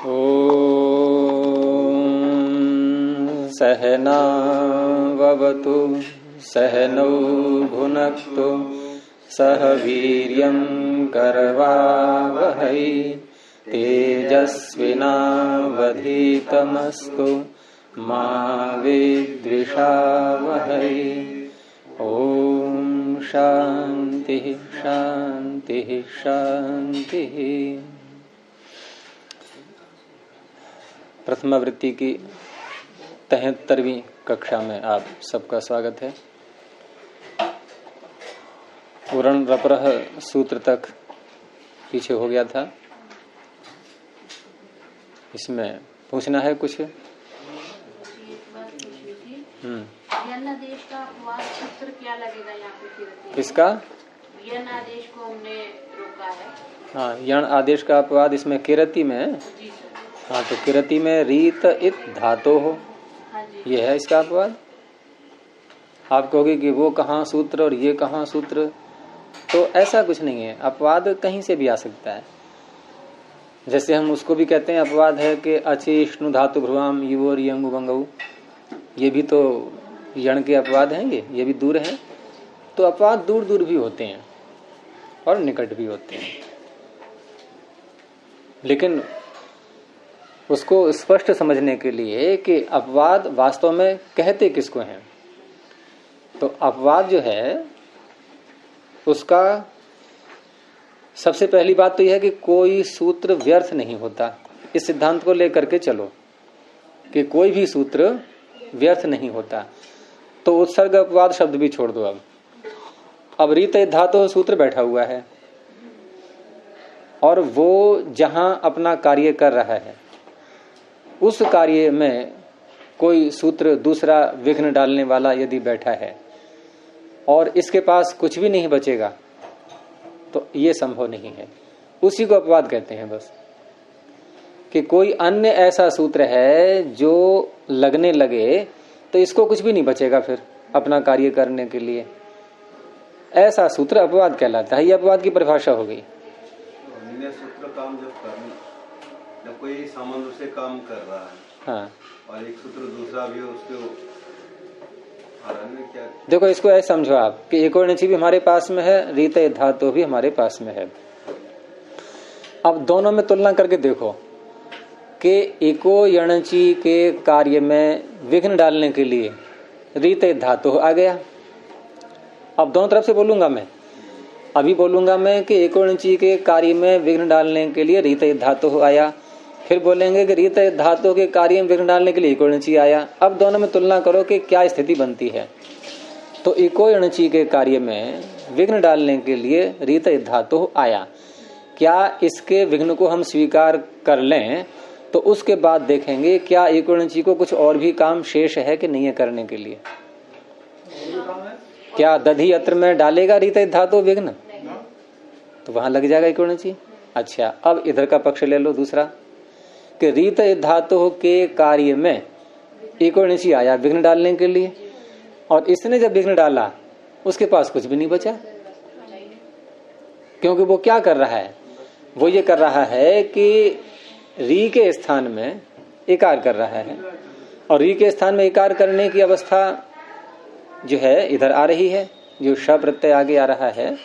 ॐ सहनाववतु सहनौ भुनक्तु सह वीर्यं करवावहै तेजस्विनावधीतमस्तु मा विद्विषावहै। ॐ शान्तिः शान्तिः शान्तिः। प्रथमावृत्ति की 73वीं कक्षा में आप सबका स्वागत है। पूर्ण रपरह सूत्र तक पीछे हो गया था। इसमें पूछना है कुछ? यन आदेश का अपवाद सूत्र क्या लगेगा यहाँ पे? किसका? यन आदेश को हमने रोका है। हाँ, यण आदेश का अपवाद इसमें किरति में है। जी सर। हाँ, तो किरति में रीत इत धातो हो, हाँ जी। ये है इसका अपवाद। आप कहोगे कि वो कहाँ सूत्र और ये कहाँ सूत्र, तो ऐसा कुछ नहीं है। अपवाद कहीं से भी आ सकता है। जैसे हम उसको भी कहते हैं अपवाद है कि अचिष्णु धातु भ्रुवाम युवोर यंगु बंगऊ, ये भी तो यण के अपवाद हैं। ये भी दूर हैं। तो अपवाद दूर दूर भी होते हैं और निकट भी होते हैं, लेकिन उसको स्पष्ट समझने के लिए कि अपवाद वास्तव में कहते किसको हैं, तो अपवाद जो है उसका सबसे पहली बात तो यह है कि कोई सूत्र व्यर्थ नहीं होता। इस सिद्धांत को लेकर के चलो कि कोई भी सूत्र व्यर्थ नहीं होता। तो उत्सर्ग अपवाद शब्द भी छोड़ दो। अब रीत धातु सूत्र बैठा हुआ है और वो जहां अपना कार्य कर रहा है उस कार्य में कोई सूत्र दूसरा विघ्न डालने वाला यदि बैठा है और इसके पास कुछ भी नहीं बचेगा तो ये संभव नहीं है। उसी को अपवाद कहते हैं बस, कि कोई अन्य ऐसा सूत्र है जो लगने लगे तो इसको कुछ भी नहीं बचेगा फिर अपना कार्य करने के लिए। ऐसा सूत्र अपवाद कहलाता है। ये अपवाद की परिभाषा हो गई। सूत्र काम जब कोई सामान्य से काम कर रहा है, हाँ, और एक सूत्र दूसरा भी उसके क्या? देखो, इसको ऐसे समझो आप कि एको णची भी हमारे पास में है, रीत धातु भी हमारे पास में है। अब दोनों में तुलना करके देखो कि एको यणची के कार्य में विघ्न डालने के लिए रीत धातु आ गया। अब दोनों तरफ से बोलूंगा मैं। अभी बोलूंगा मैं कि एको णची के कार्य में विघ्न डालने के लिए रीत धातु आया, फिर बोलेंगे कि रीत धातु के कार्य में विघ्न डालने के लिए एको णची आया। अब दोनों में तुलना करो कि क्या स्थिति बनती है। तो एको णची के कार्य में विघ्न डालने के लिए रीत धातु आया। क्या इसके विघ्न को हम स्वीकार कर लें तो उसके बाद देखेंगे क्या एको णची को कुछ और भी काम शेष है कि नहीं है करने के लिए। क्या दधि अत्र में डालेगा रीत धातु विघ्न, तो वहां लग जाएगा एको णची। अच्छा, अब इधर का पक्ष ले लो दूसरा कि रीत धातु के कार्य में एको णची आया विघ्न डालने के लिए, और इसने जब विघ्न डाला उसके पास कुछ भी नहीं बचा, क्योंकि वो क्या कर रहा है, वो ये कर रहा है कि री के स्थान में इकार कर रहा है, और री के स्थान में इकार करने की अवस्था जो है इधर आ रही है, जो श प्रत्यय आगे आ रहा है,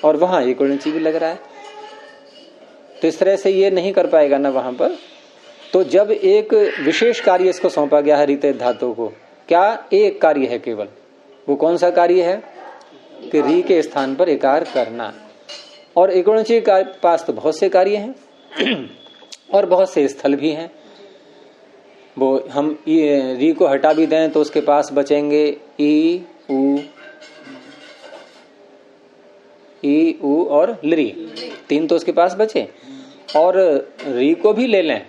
और वहां एको णची भी लग रहा है। तो इस तरह से ये नहीं कर पाएगा ना वहां पर। तो जब एक विशेष कार्य इसको सौंपा गया है रीत धातु को, क्या एक कार्य है केवल, वो कौन सा कार्य है कि री के स्थान पर इकार करना। और एको णची के पास तो बहुत से कार्य हैं और बहुत से स्थल भी हैं। वो हम री को हटा भी दें तो उसके पास बचेंगे ई उ और लरी, तीन तो उसके पास बचे। और री को भी ले लें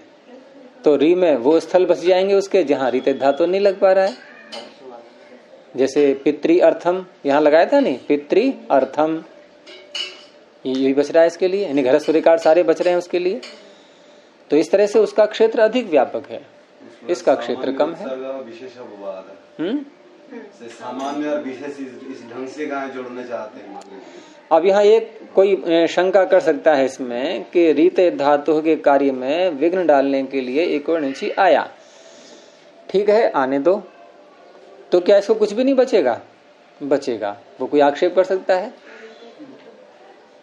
तो री में वो स्थल बच जाएंगे उसके जहां रीत धातु नहीं लग पा रहा है। जैसे पितृ अर्थम यहां लगाया था नहीं, पितृ अर्थम ये बच रहा है इसके लिए, यानी घर सूर्यकार सारे बच रहे हैं उसके लिए। तो इस तरह से उसका क्षेत्र अधिक व्यापक है, इसका क्षेत्र कम है। सामान्य और विशेष इस ढंग से गाय जोड़ना चाहते हैं। अब यहाँ एक कोई शंका कर सकता है इसमें कि रीत धातु के कार्य में विघ्न डालने के लिए एक और नीचे आया, ठीक है आने दो, तो क्या इसको कुछ भी नहीं बचेगा? बचेगा। वो कोई आक्षेप कर सकता है?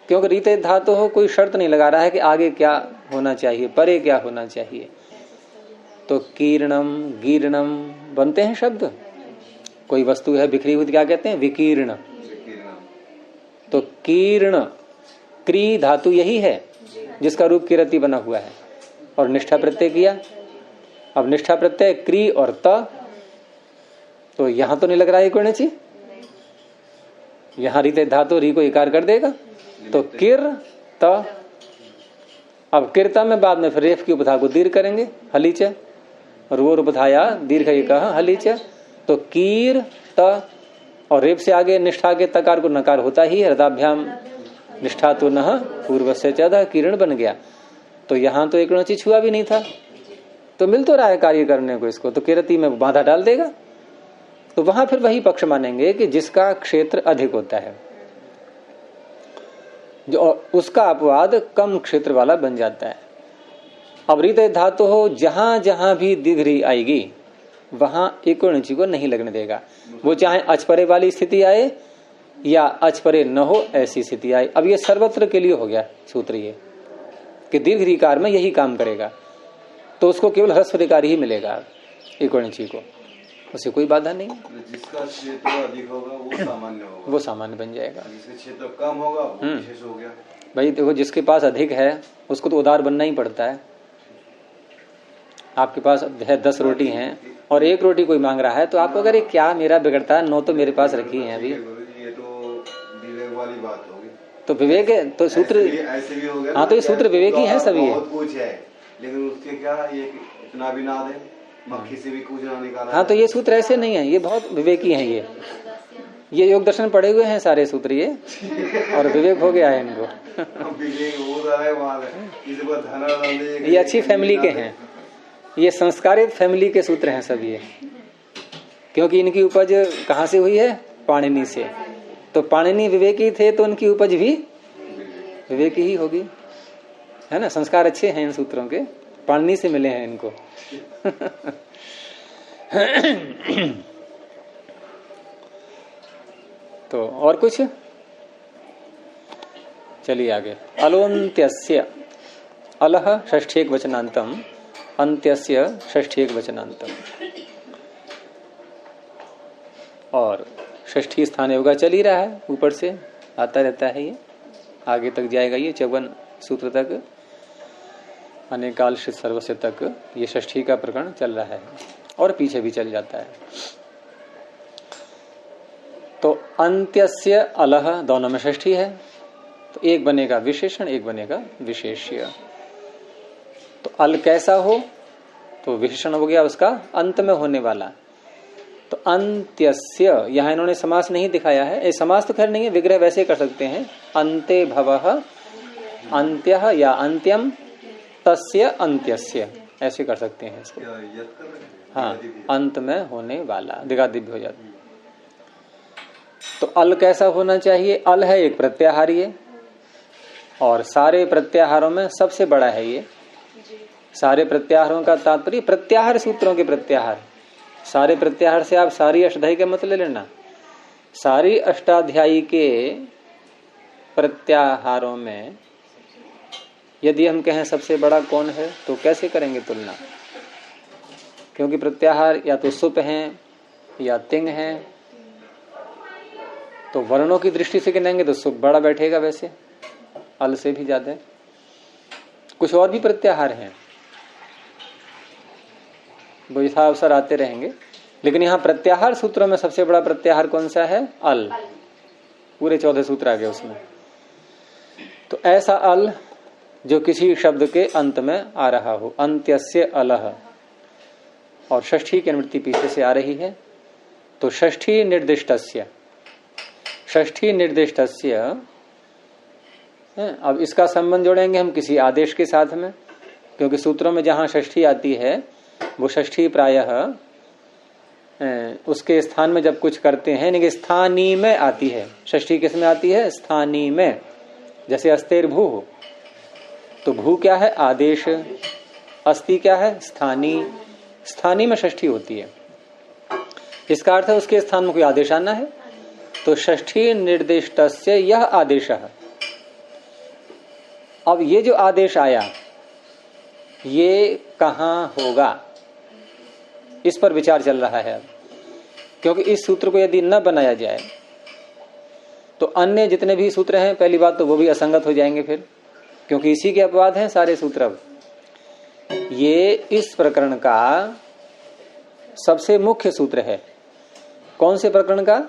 क्योंकि रीत धातु हो कोई शर्त नहीं लगा रहा है कि आगे क्या होना चाहिए, परे क्या होना चाहिए। तो कीर्णम गीर्णम बनते हैं शब्द। कोई वस्तु है बिखरी हुई, क्या कहते हैं? विकीर्ण। तो कीर्ण क्री धातु यही है जिसका रूप किरति बना हुआ है, और निष्ठा प्रत्यय किया। अब निष्ठा प्रत्यय क्री और त, तो यहां तो नहीं लग रहा है कोई चाहिए, यहां रीत धातु री को इकार कर देगा, तो किर त। अब किरता में बाद में फिर रेफ की उपधा को दीर्घ करेंगे, हलीच, और वो उपधाया दीर्घ हलीच, तो कीर त, और रेप से आगे निष्ठा के तकार को नकार होता ही, हृदाभ्याम निष्ठा तो न पूर्व से चौदह किरण बन गया। तो यहां तो एक चीज छुआ भी नहीं था, तो मिल तो रहा है कार्य करने को इसको, तो किरती में बाधा डाल देगा। तो वहां फिर वही पक्ष मानेंगे कि जिसका क्षेत्र अधिक होता है, जो उसका अपवाद कम क्षेत्र वाला बन जाता है। अब रीत धातु हो जहां जहां भी दीर्घ आएगी वहां एक और नीचे को नहीं लगने देगा, वो चाहे अचपरे वाली स्थिति आए या अचपरे न हो ऐसी स्थिति आए। अब ये सर्वत्र के लिए हो गया सूत्र ये कि दीर्घ रीकार में यही काम करेगा, तो उसको केवल ह्रस्व रीकार ही मिलेगा एक और नीचे को, उसे कोई बाधा नहीं। जिसका क्षेत्र अधिक होगा वो सामान्य होगा, वो सामान्य बन जाएगा। जिसका क्षेत्र कम होगा वो विशेष हो गया। भाई देखो, जिसके पास अधिक है उसको तो उदार बनना ही पड़ता है। आपके पास है 10 रोटी हैं और 1 रोटी कोई मांग रहा है, तो आपको अगर क्या मेरा बिगड़ता है, 9 तो मेरे पास रखी है अभी। ये तो विवेक वाली बात होगी। तो विवेक है तो सूत्र ऐसे भी हो गया। हाँ, तो ये सूत्र विवेकी हैं सभी। बहुत कुछ है लेकिन उसके क्या ये इतना भी ना दे, मक्खी से भी कुछ ना निकाला। हाँ, तो ये सूत्र ऐसे नहीं है, ये बहुत विवेकी हैं। ये योग दर्शन पढ़े हुए हैं सारे सूत्र ये, और विवेक हो गया है इनको। विवेक हो रहा है वहां, किसी को धन ये अच्छी फैमिली के हैं, ये संस्कारित फैमिली के सूत्र हैं सब ये, क्योंकि इनकी उपज कहाँ से हुई है? पाणिनि से। तो पाणिनि विवेकी थे तो उनकी उपज भी विवेकी ही होगी, है ना। संस्कार अच्छे हैं इन सूत्रों के, पाणिनि से मिले हैं इनको। तो और कुछ, चलिए आगे। अलोन्त्यस्य अलह षष्ठी वचनांतम, अंत्यस्य षष्ठी वचनांतम, और षष्ठी स्थान योगा चल ही रहा है, ऊपर से आता रहता है, ये आगे तक जाएगा, ये 54 सूत्र तक, अनेकाल सर्वस्य तक ये षष्ठी का प्रकरण चल रहा है, और पीछे भी चल जाता है। तो अंत्यस्य अलह दोनों में षष्ठी है, तो एक बनेगा विशेषण, एक बनेगा विशेष्य। तो अल कैसा हो, तो विशेषण हो गया उसका अंत में होने वाला। तो अंत्यस्य, यहां इन्होंने समास नहीं दिखाया है, ये समास तो खैर नहीं है, विग्रह वैसे कर सकते हैं, अन्ते भवः अंत्यः या अंत्यम तस्य अंत्यस्य, ऐसे कर सकते हैं इसको। हाँ, अंत में होने वाला, दिगादिव्य हो जाता। तो अल कैसा होना चाहिए? अल है एक प्रत्याहारी, और सारे प्रत्याहारों में सबसे बड़ा है ये। सारे प्रत्याहारों का तात्पर्य प्रत्याहार सूत्रों के प्रत्याहार, सारे प्रत्याहार से आप सारी अष्टाध्यायी का मतलब ले लेना। सारी अष्टाध्यायी के प्रत्याहारों में यदि हम कहें सबसे बड़ा कौन है, तो कैसे करेंगे तुलना? क्योंकि प्रत्याहार या तो सुप हैं या तिंग हैं, तो वर्णों की दृष्टि से गिनेंगे तो सुप बड़ा बैठेगा, वैसे अल से भी ज्यादा। कुछ और भी प्रत्याहार हैं, वो यथा अवसर आते रहेंगे, लेकिन यहाँ प्रत्याहार सूत्रों में सबसे बड़ा प्रत्याहार कौन सा है? अल। पूरे 14 सूत्र आ गए उसमें। तो ऐसा अल जो किसी शब्द के अंत में आ रहा हो, अंत्यस्य अलह, और षष्ठी की अनुवृत्ति पीछे से आ रही है, तो षष्ठी निर्दिष्टस्य, षष्ठी निर्दिष्टस्य। अब इसका संबंध जोड़ेंगे हम किसी आदेश के साथ में, क्योंकि सूत्रों में जहां षष्ठी आती है वो षष्ठी प्रायः उसके स्थान में जब कुछ करते हैं, यानी कि स्थानी में आती है। षष्ठी किस में आती है? स्थानी में। जैसे अस्तेर भू, तो भू क्या है? आदेश। अस्ति क्या है? स्थानी। स्थानी में षष्ठी होती है। इसका अर्थ है उसके स्थान में कोई आदेश आना है। तो षष्ठी निर्दिष्टस्य यह आदेश है। अब ये जो आदेश आया ये कहाँ होगा, इस पर विचार चल रहा है। क्योंकि इस सूत्र को यदि न बनाया जाए तो अन्य जितने भी सूत्र हैं, पहली बात तो वो भी असंगत हो जाएंगे फिर, क्योंकि इसी के अपवाद हैं सारे सूत्र। अब ये इस प्रकरण का सबसे मुख्य सूत्र है। कौन से प्रकरण का?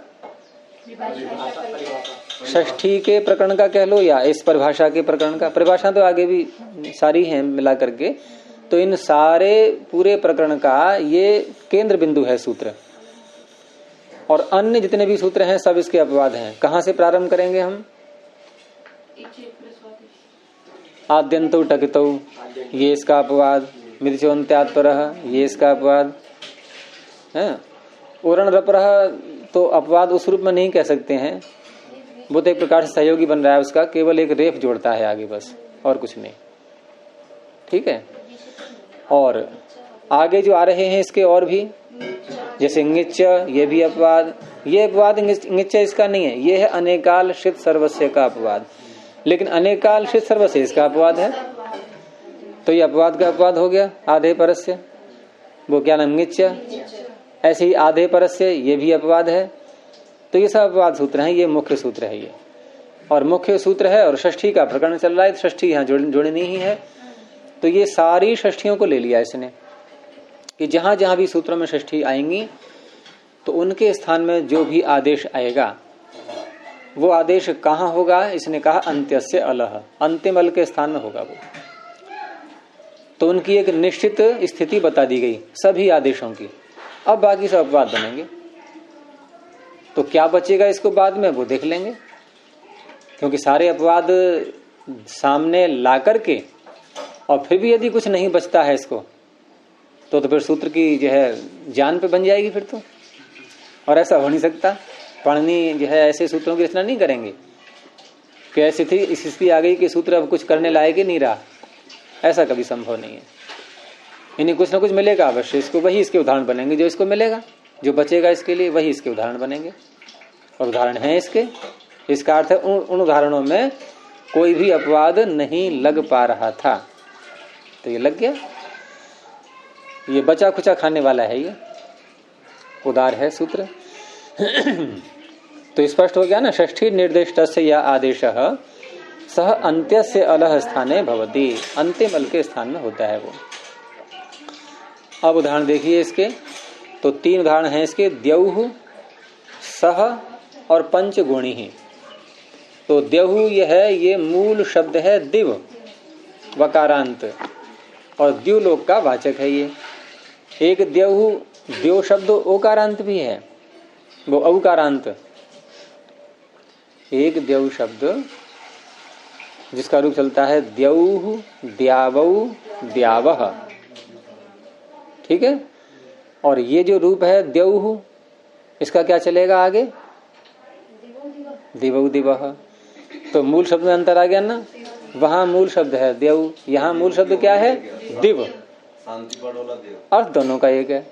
षष्ठी के प्रकरण का कह लो या इस परिभाषा के प्रकरण का। परिभाषा तो आगे भी सारी हैं मिला करके, तो इन सारे पूरे प्रकरण का ये केंद्र बिंदु है सूत्र। और अन्य जितने भी सूत्र हैं सब इसके अपवाद हैं। कहां से प्रारंभ करेंगे हम? आद्यंतो टकितो, ये इसका अपवाद। मृत्योन्त्यात्परः, ये इसका अपवाद है। उरण रपरः तो अपवाद उस रूप में नहीं कह सकते हैं, वो तो एक प्रकार से सहयोगी बन रहा है उसका, केवल एक रेफ जोड़ता है आगे बस, और कुछ नहीं। ठीक है। और आगे जो आ रहे हैं इसके और भी, जैसे इंगिच्च, ये भी अपवाद। ये अपवाद इंगिच्च इसका नहीं है, ये है अनेकाल श्रित सर्वस्य का अपवाद। लेकिन अनेकाल श्रित सर्वस्य इसका अपवाद है, तो ये अपवाद का अपवाद हो गया। आधे परस्य, वो क्या नाम? इंगिच्च। ऐसे ही आधे परस्य, ये भी अपवाद है। तो ये सब अपवाद सूत्र हैं, ये मुख्य सूत्र है ये, और मुख्य सूत्र है। और षष्ठी का प्रकरण चल रहा है, षष्ठी यहाँ जोड़नी ही है। तो ये सारी षष्ठियों को ले लिया इसने कि जहां जहां भी सूत्रों में षष्ठी आएंगी तो उनके स्थान में जो भी आदेश आएगा वो आदेश कहाँ होगा? इसने कहा अंत्यस्य अलह, अंतिम अल के स्थान में होगा वो। तो उनकी एक निश्चित स्थिति बता दी गई सभी आदेशों की। अब बाकी सब अपवाद बनेंगे, तो क्या बचेगा इसको बाद में वो देख लेंगे, क्योंकि सारे अपवाद सामने ला करके और फिर भी यदि कुछ नहीं बचता है इसको तो फिर सूत्र की जो है जान पे बन जाएगी फिर तो। और ऐसा हो नहीं सकता, पाणिनि जो है ऐसे सूत्रों की रचना नहीं करेंगे कि ऐसी थी स्थिति आ गई कि सूत्र अब कुछ करने लायक ही नहीं रहा, ऐसा कभी संभव नहीं है। इन्हें कुछ ना कुछ मिलेगा अवश्य इसको, वही इसके उदाहरण बनेंगे। जो इसको मिलेगा, जो बचेगा इसके लिए, वही इसके उदाहरण बनेंगे। और उदाहरण है इसके, इसका अर्थ है उन उदाहरणों में कोई भी अपवाद नहीं लग पा रहा था, तो ये लग गया। ये बचा खुचा खाने वाला है, ये उदार है सूत्र। तो स्पष्ट हो गया ना। षष्ठी निर्दिष्टस्य या आदेशः सह अंत्यस्य अलह स्थाने भवति, अंतिम अल के स्थान में होता है वो। अब उदाहरण देखिए इसके, तो 3 उदाहरण हैं इसके, द्यौः, सह और पंचगुणी ही। तो द्यौः ये है, ये मूल शब्द है दिव वकारांत, और द्युलोक का वाचक है ये। एक द्यौः, द्यो शब्द ओकारांत भी है, वो औकारांत। एक द्यौः शब्द जिसका रूप चलता है द्यौः, द्यावौ, द्यावः, ठीक है। और ये जो रूप है द्यौः, इसका क्या चलेगा आगे? दिवौ दिवः। तो मूल शब्द में अंतर आ गया ना, वहां मूल शब्द है द्यौः, यहाँ मूल शब्द क्या है? दिव। अर्थ दोनों का एक है।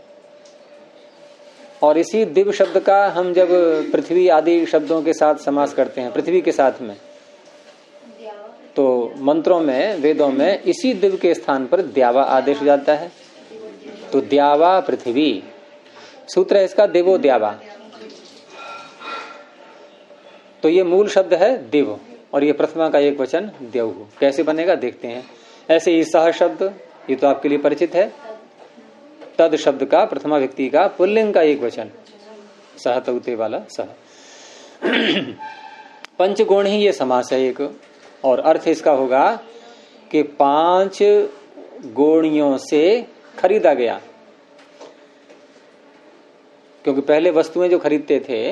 और इसी दिव शब्द का हम जब पृथ्वी आदि शब्दों के साथ समास करते हैं, पृथ्वी के साथ में, तो मंत्रों में, वेदों में इसी दिव के स्थान पर द्यावा आदेश हो जाता है। तो द्यावा पृथ्वी सूत्र है इसका, दिवो द्यावा। तो ये मूल शब्द है दिव, और ये प्रथमा का एक वचन द्यौः। कैसे बनेगा देखते हैं। ऐसे ही सह शब्द, ये तो आपके लिए परिचित है। तद शब्द का प्रथमा व्यक्ति का पुल्लिंग का एक वचन, सह तौते वाला सह। पंचगुण ही ये समास है एक, और अर्थ इसका होगा कि 5 गोणियों से खरीदा गया। क्योंकि पहले वस्तुएं जो खरीदते थे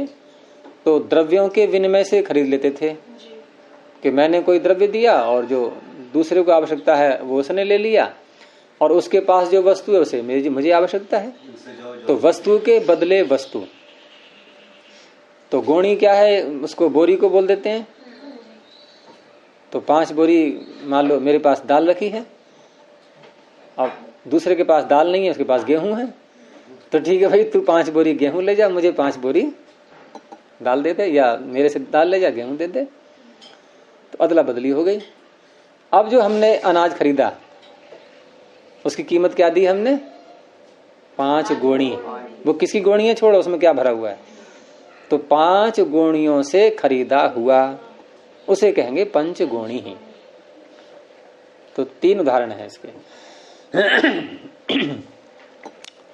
तो द्रव्यों के विनिमय से खरीद लेते थे, कि मैंने कोई द्रव्य दिया और जो दूसरे को आवश्यकता है वो उसने ले लिया, और उसके पास जो वस्तु है उसे मुझे आवश्यकता है, तो वस्तु के बदले वस्तु। तो गोणी क्या है, उसको बोरी को बोल देते हैं। तो 5 बोरी मान लो मेरे पास दाल रखी है, अब दूसरे के पास दाल नहीं है, उसके पास गेहूं है, तो ठीक है भाई तू 5 बोरी गेहूं ले जा, मुझे 5 बोरी दाल दे दे, या मेरे से दाल ले जा गेहूं दे दे। तो अदला बदली हो गई। अब जो हमने अनाज खरीदा उसकी कीमत क्या दी हमने, 5 गोणी। वो किसकी गोणी है छोड़ो, उसमें क्या भरा हुआ है, तो 5 गोणियों से खरीदा हुआ उसे कहेंगे पंचगोणी ही। तो 3 उदाहरण है इसके।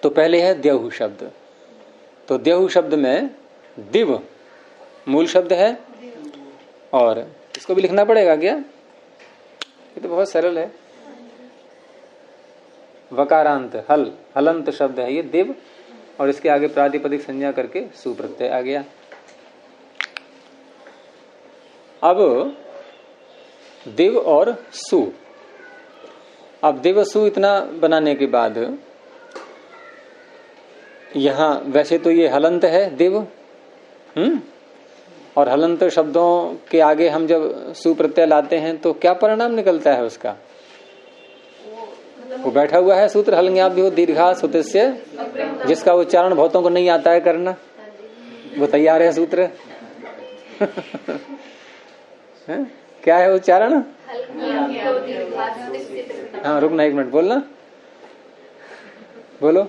तो पहले है द्यहु शब्द। तो द्यहु शब्द में दिव मूल शब्द है, और इसको भी लिखना पड़ेगा क्या, ये तो बहुत सरल है। वकारांत हल हलंत शब्द है ये दिव, और इसके आगे प्रातिपदिक संज्ञा करके सुप्रत्यय आ गया। अब दिव और सु। अब दिव सु इतना बनाने के बाद यहां वैसे तो ये हलंत है दिव, और हलंत शब्दों के आगे हम जब सुप्रत्यय लाते हैं तो क्या परिणाम निकलता है उसका, वो बैठा हुआ है सूत्र हलंग्याभ्यो दीर्घा सुतस्य, जिसका उच्चारण बहुतों को नहीं आता है करना, वो तैयार है सूत्र। क्या है उच्चारण, हाँ रुकना 1 मिनट, बोलना बोलो।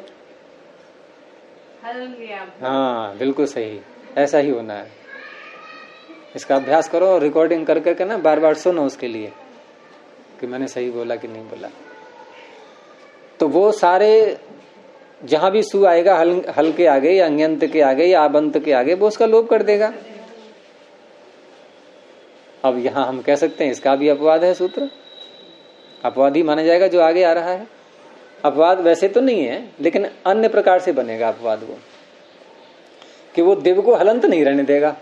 हाँ बिल्कुल सही, ऐसा ही होना है। इसका अभ्यास करो और रिकॉर्डिंग कर करके ना बार बार सुनो उसके लिए कि मैंने सही बोला कि नहीं बोला। तो वो सारे जहां भी सु आएगा हल के आगे या अंग्यंत के आगे या आबंत के आगे, वो उसका लोप कर देगा। अब यहां हम कह सकते हैं इसका भी अपवाद है सूत्र, अपवाद ही माना जाएगा जो आगे आ रहा है। अपवाद वैसे तो नहीं है, लेकिन अन्य प्रकार से बनेगा अपवाद वो, कि वो दिव को हलंत नहीं रहने देगा।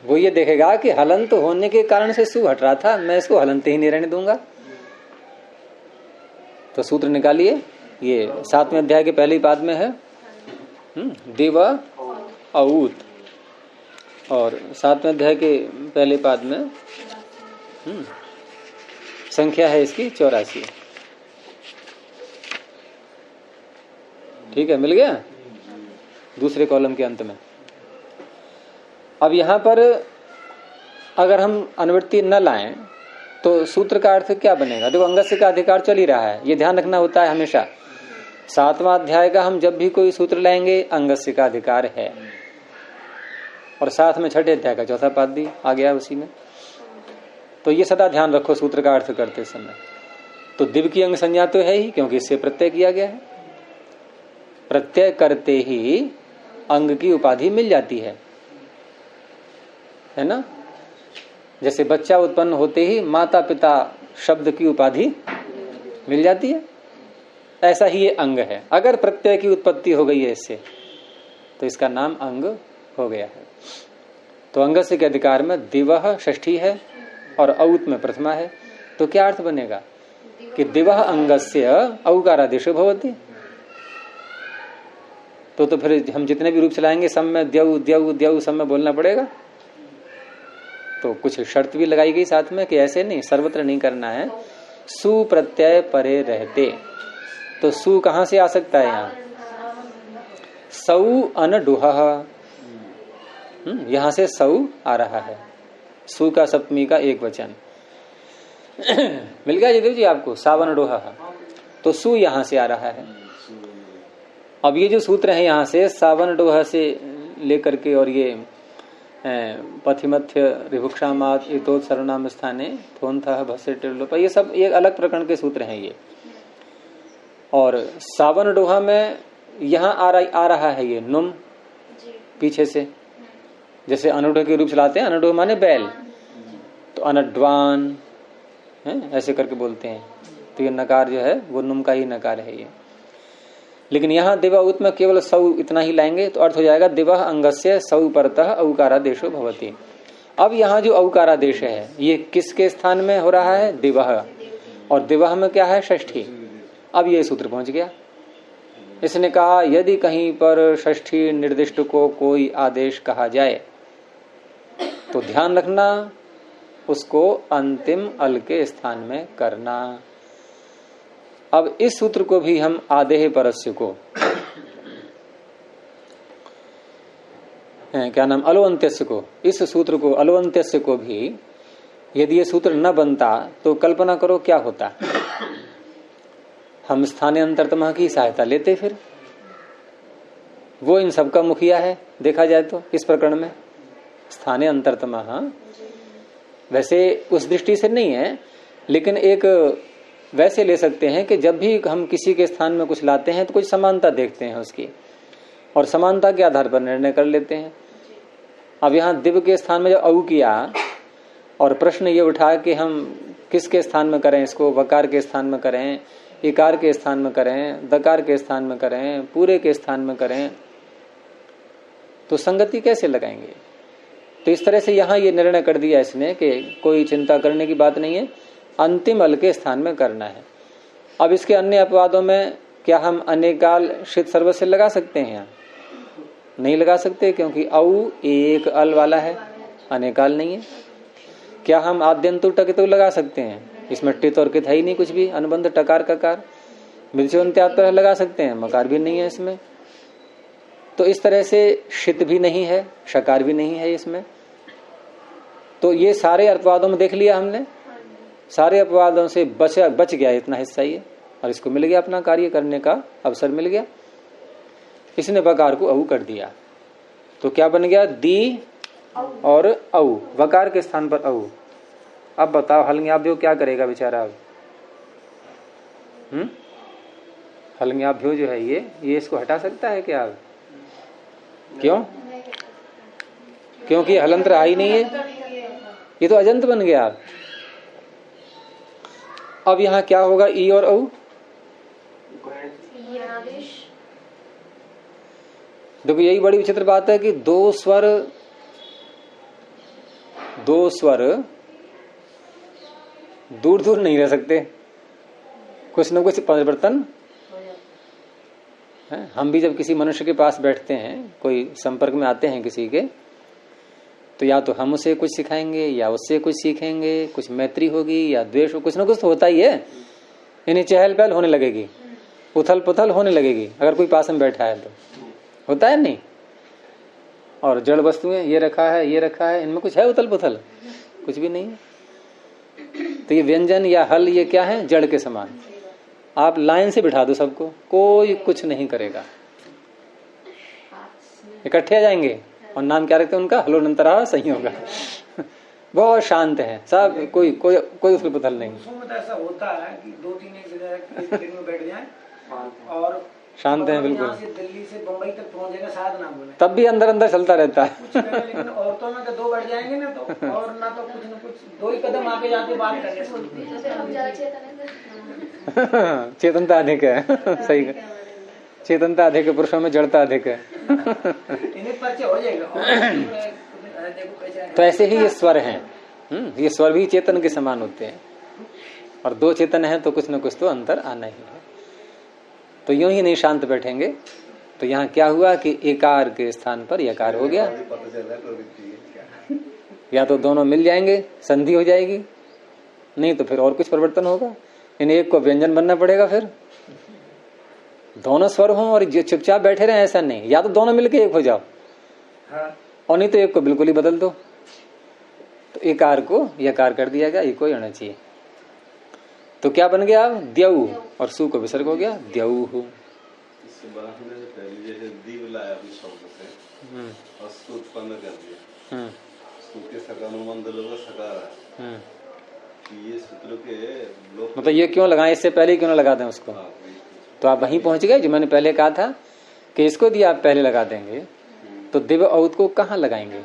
वो ये देखेगा कि हलंत होने के कारण से सु हट रहा था, मैं इसको हलंत ही नहीं रहने दूंगा। तो सूत्र निकालिए, ये 7वें अध्याय के पहले पाद में है, दिव औत, और 7वें अध्याय के पहले पाद में संख्या है इसकी 84। ठीक है, मिल गया दूसरे कॉलम के अंत में। अब यहां पर अगर हम अनुवृत्ति न लाएं तो सूत्र का अर्थ क्या बनेगा, देखो अंगस्य का अधिकार चल ही रहा है, ये ध्यान रखना होता है हमेशा। 7वां अध्याय का हम जब भी कोई सूत्र लाएंगे अंगस्य का अधिकार है, और साथ में 6ठे अध्याय का 4था पाद भी आ गया उसी में। तो ये सदा ध्यान रखो सूत्र का अर्थ करते समय। तो दिव की अंग संज्ञा तो है ही, क्योंकि इससे प्रत्यय किया गया है। प्रत्यय करते ही अंग की उपाधि मिल जाती है ना। जैसे बच्चा उत्पन्न होते ही माता पिता शब्द की उपाधि मिल जाती है, ऐसा ही ये अंग है। अगर प्रत्यय की उत्पत्ति हो गई है इससे, तो इसका नाम अंग हो गया है। तो अंगस्य के अधिकार में दिवह षष्ठी है और औत में प्रथमा है। तो क्या अर्थ बनेगा कि दिवह अंगस्य औकारादेशो भवति। तो फिर हम जितने भी रूप चलाएंगे सब में द्यौ द्यौ द्यौ सब में बोलना पड़ेगा। तो कुछ शर्त भी लगाई गई साथ में कि ऐसे नहीं, सर्वत्र नहीं करना है। सु प्रत्यय परे रहते, तो सु कहां से आ सकता है यहाँ, सौ अनडुह, यहां से सौ आ रहा है। सु का सप्तमी का एक वचन मिल गया जयदेव जी आपको, सावन डोहा। तो सु यहां से आ रहा है। अब ये जो सूत्र है यहाँ से सावन डोहा से लेकर के, और ये पथिमथ्य रिभुक्षामात इतोत सर्वनाम स्थाने थोन्था भस्य टिलोप, ये सब एक अलग प्रकरण के सूत्र हैं ये। और सावन डोहा में यहाँ आ रहा है ये नुम पीछे से, जैसे अनुडोह के रूप चलाते हैं, अनुडोह माने बैल, तो अनड्वान है ऐसे करके बोलते हैं। तो ये नकार जो है वो नुम का ही नकार है ये। लेकिन यहाँ दिवाउत में केवल सौ इतना ही लाएंगे तो अर्थ हो जाएगा दिवह अंगस्य सौ परतः औकारादेशो भवति। अब यहाँ जो औकारादेश है ये किसके स्थान में हो रहा है, दिवह, और दिवह में क्या है? षष्ठी। अब ये सूत्र पहुंच गया। इसने कहा यदि कहीं पर षष्ठी निर्दिष्ट को कोई आदेश कहा जाए तो ध्यान रखना उसको अंतिम अल के स्थान में करना। अब इस सूत्र को भी हम आदेह परस्य को क्या नाम अलवंत्यस्य को, इस सूत्र को अलवंत्यस्य को भी यदि ये सूत्र न बनता तो कल्पना करो क्या होता। हम स्थानीय अंतरतम की सहायता लेते, फिर वो इन सबका मुखिया है देखा जाए तो इस प्रकरण में स्थानीय अंतरतम। वैसे उस दृष्टि से नहीं है, लेकिन एक वैसे ले सकते हैं कि जब भी हम किसी के स्थान में कुछ लाते हैं तो कुछ समानता देखते हैं उसकी, और समानता के आधार पर निर्णय कर लेते हैं। अब यहाँ दिव्य के स्थान में जब औ किया और प्रश्न ये उठा कि हम किसके स्थान में करें इसको, वकार के स्थान में करें, इकार के स्थान में करें, दकार के स्थान में करें, पूरे के स्थान में करें, तो संगति कैसे लगाएंगे। तो इस तरह से यहाँ ये निर्णय कर दिया इसने कि कोई चिंता करने की बात नहीं है, अंतिम अल के स्थान में करना है। अब इसके अन्य अपवादों में क्या हम अनेकाल शीत सर्व से लगा सकते हैं? यहाँ नहीं लगा सकते, क्योंकि औ एक अल वाला है, अनेकाल नहीं है। क्या हम आद्यंतु टकितु लगा सकते हैं? इसमें टित और कित है ही नहीं कुछ भी, अनुबंध टकार ककार। मिलचोन्त्यात पर लगा सकते हैं, मकार भी नहीं है इसमें। तो इस तरह से शित भी नहीं है, शकार भी नहीं है इसमें। तो ये सारे अपवादों में देख लिया हमने, सारे अपवादों से बच गया इतना हिस्सा ही है, और इसको मिल गया अपना कार्य करने का अवसर मिल गया। इसने वकार को औ कर दिया, तो क्या बन गया? दी और औ, वकार के स्थान पर औ। अब बताओ हलंग्याभ्यो क्या करेगा बेचारा? अब हलंग्याभ्यो जो है ये इसको हटा सकता है क्या? अब क्यों? क्योंकि हलंत रहा ही नहीं है, ये तो अजंत बन गया। अब यहाँ क्या होगा? ई और औ। देखो यही बड़ी विचित्र बात है कि दो स्वर दूर दूर नहीं रह सकते, कुछ न कुछ परिवर्तन है। हम भी जब किसी मनुष्य के पास बैठते हैं, कोई संपर्क में आते हैं किसी के, तो या तो हम उसे कुछ सिखाएंगे या उससे कुछ सीखेंगे, कुछ मैत्री होगी या द्वेष हो, कुछ ना कुछ तो होता ही है। यानी चहल पहल होने लगेगी, उथल पुथल होने लगेगी अगर कोई पास में बैठा है तो, होता है नहीं। और जड़ वस्तुएं ये रखा है ये रखा है, इनमें कुछ है उथल पुथल? कुछ भी नहीं है। तो ये व्यंजन या हल ये क्या है? जड़ के समान। आप लाइन से बिठा दो सबको, कोई कुछ नहीं करेगा, इकट्ठे आ जाएंगे। और नाम क्या रखते हैं उनका? हलोनंतरा संयोग। बहुत शांत है सब, कोई उथल पुथल नहीं। ऐसा होता है कि 2-3 एक जगह में बैठ जाएं और शांत है बिल्कुल। दिल्ली से बंबई तक पहुंचेगा शायद ना बोले, तब भी अंदर अंदर चलता रहता है। लेकिन औरतों में तो 2 बढ़ जाएंगे ना, तो और ना तो कुछ न कुछ 2 ही कदम आगे जाके बात करेंगे। चेतनता अधिक है। सही है, चेतनता अधिक है, पुरुषों में जड़ता अधिक है। इन्हें परिचय हो जाएगा। तो ऐसे ही ये स्वर हैं, ये स्वर भी चेतन के समान होते हैं, और 2 चेतन है तो कुछ न कुछ तो अंतर आना ही है। तो यूं ही नहीं शांत बैठेंगे। तो यहाँ क्या हुआ कि एकार के स्थान पर यकार हो गया, या तो दोनों मिल जाएंगे, संधि हो जाएगी, नहीं तो फिर और कुछ परिवर्तन होगा। इन एक को व्यंजन बनना पड़ेगा, फिर दोनों स्वर हों और चुपचाप बैठे रहे, ऐसा नहीं। या तो दोनों मिलके एक हो जाओ, और नहीं तो एक को बिल्कुल ही बदल दो। तो एकार को यकार कर दिया गया, एक को आना चाहिए। तो क्या बन गया? द्यऊ, और सु को विसर्ग हो गया द्यऊ। मतलब ये क्यों लगाए? इससे पहले क्यों ना लगा दें उसको? तो आप वहीं पहुंच गए जो मैंने पहले कहा था कि इसको दिया आप पहले लगा देंगे, तो दिव्य औत को कहाँ लगाएंगे?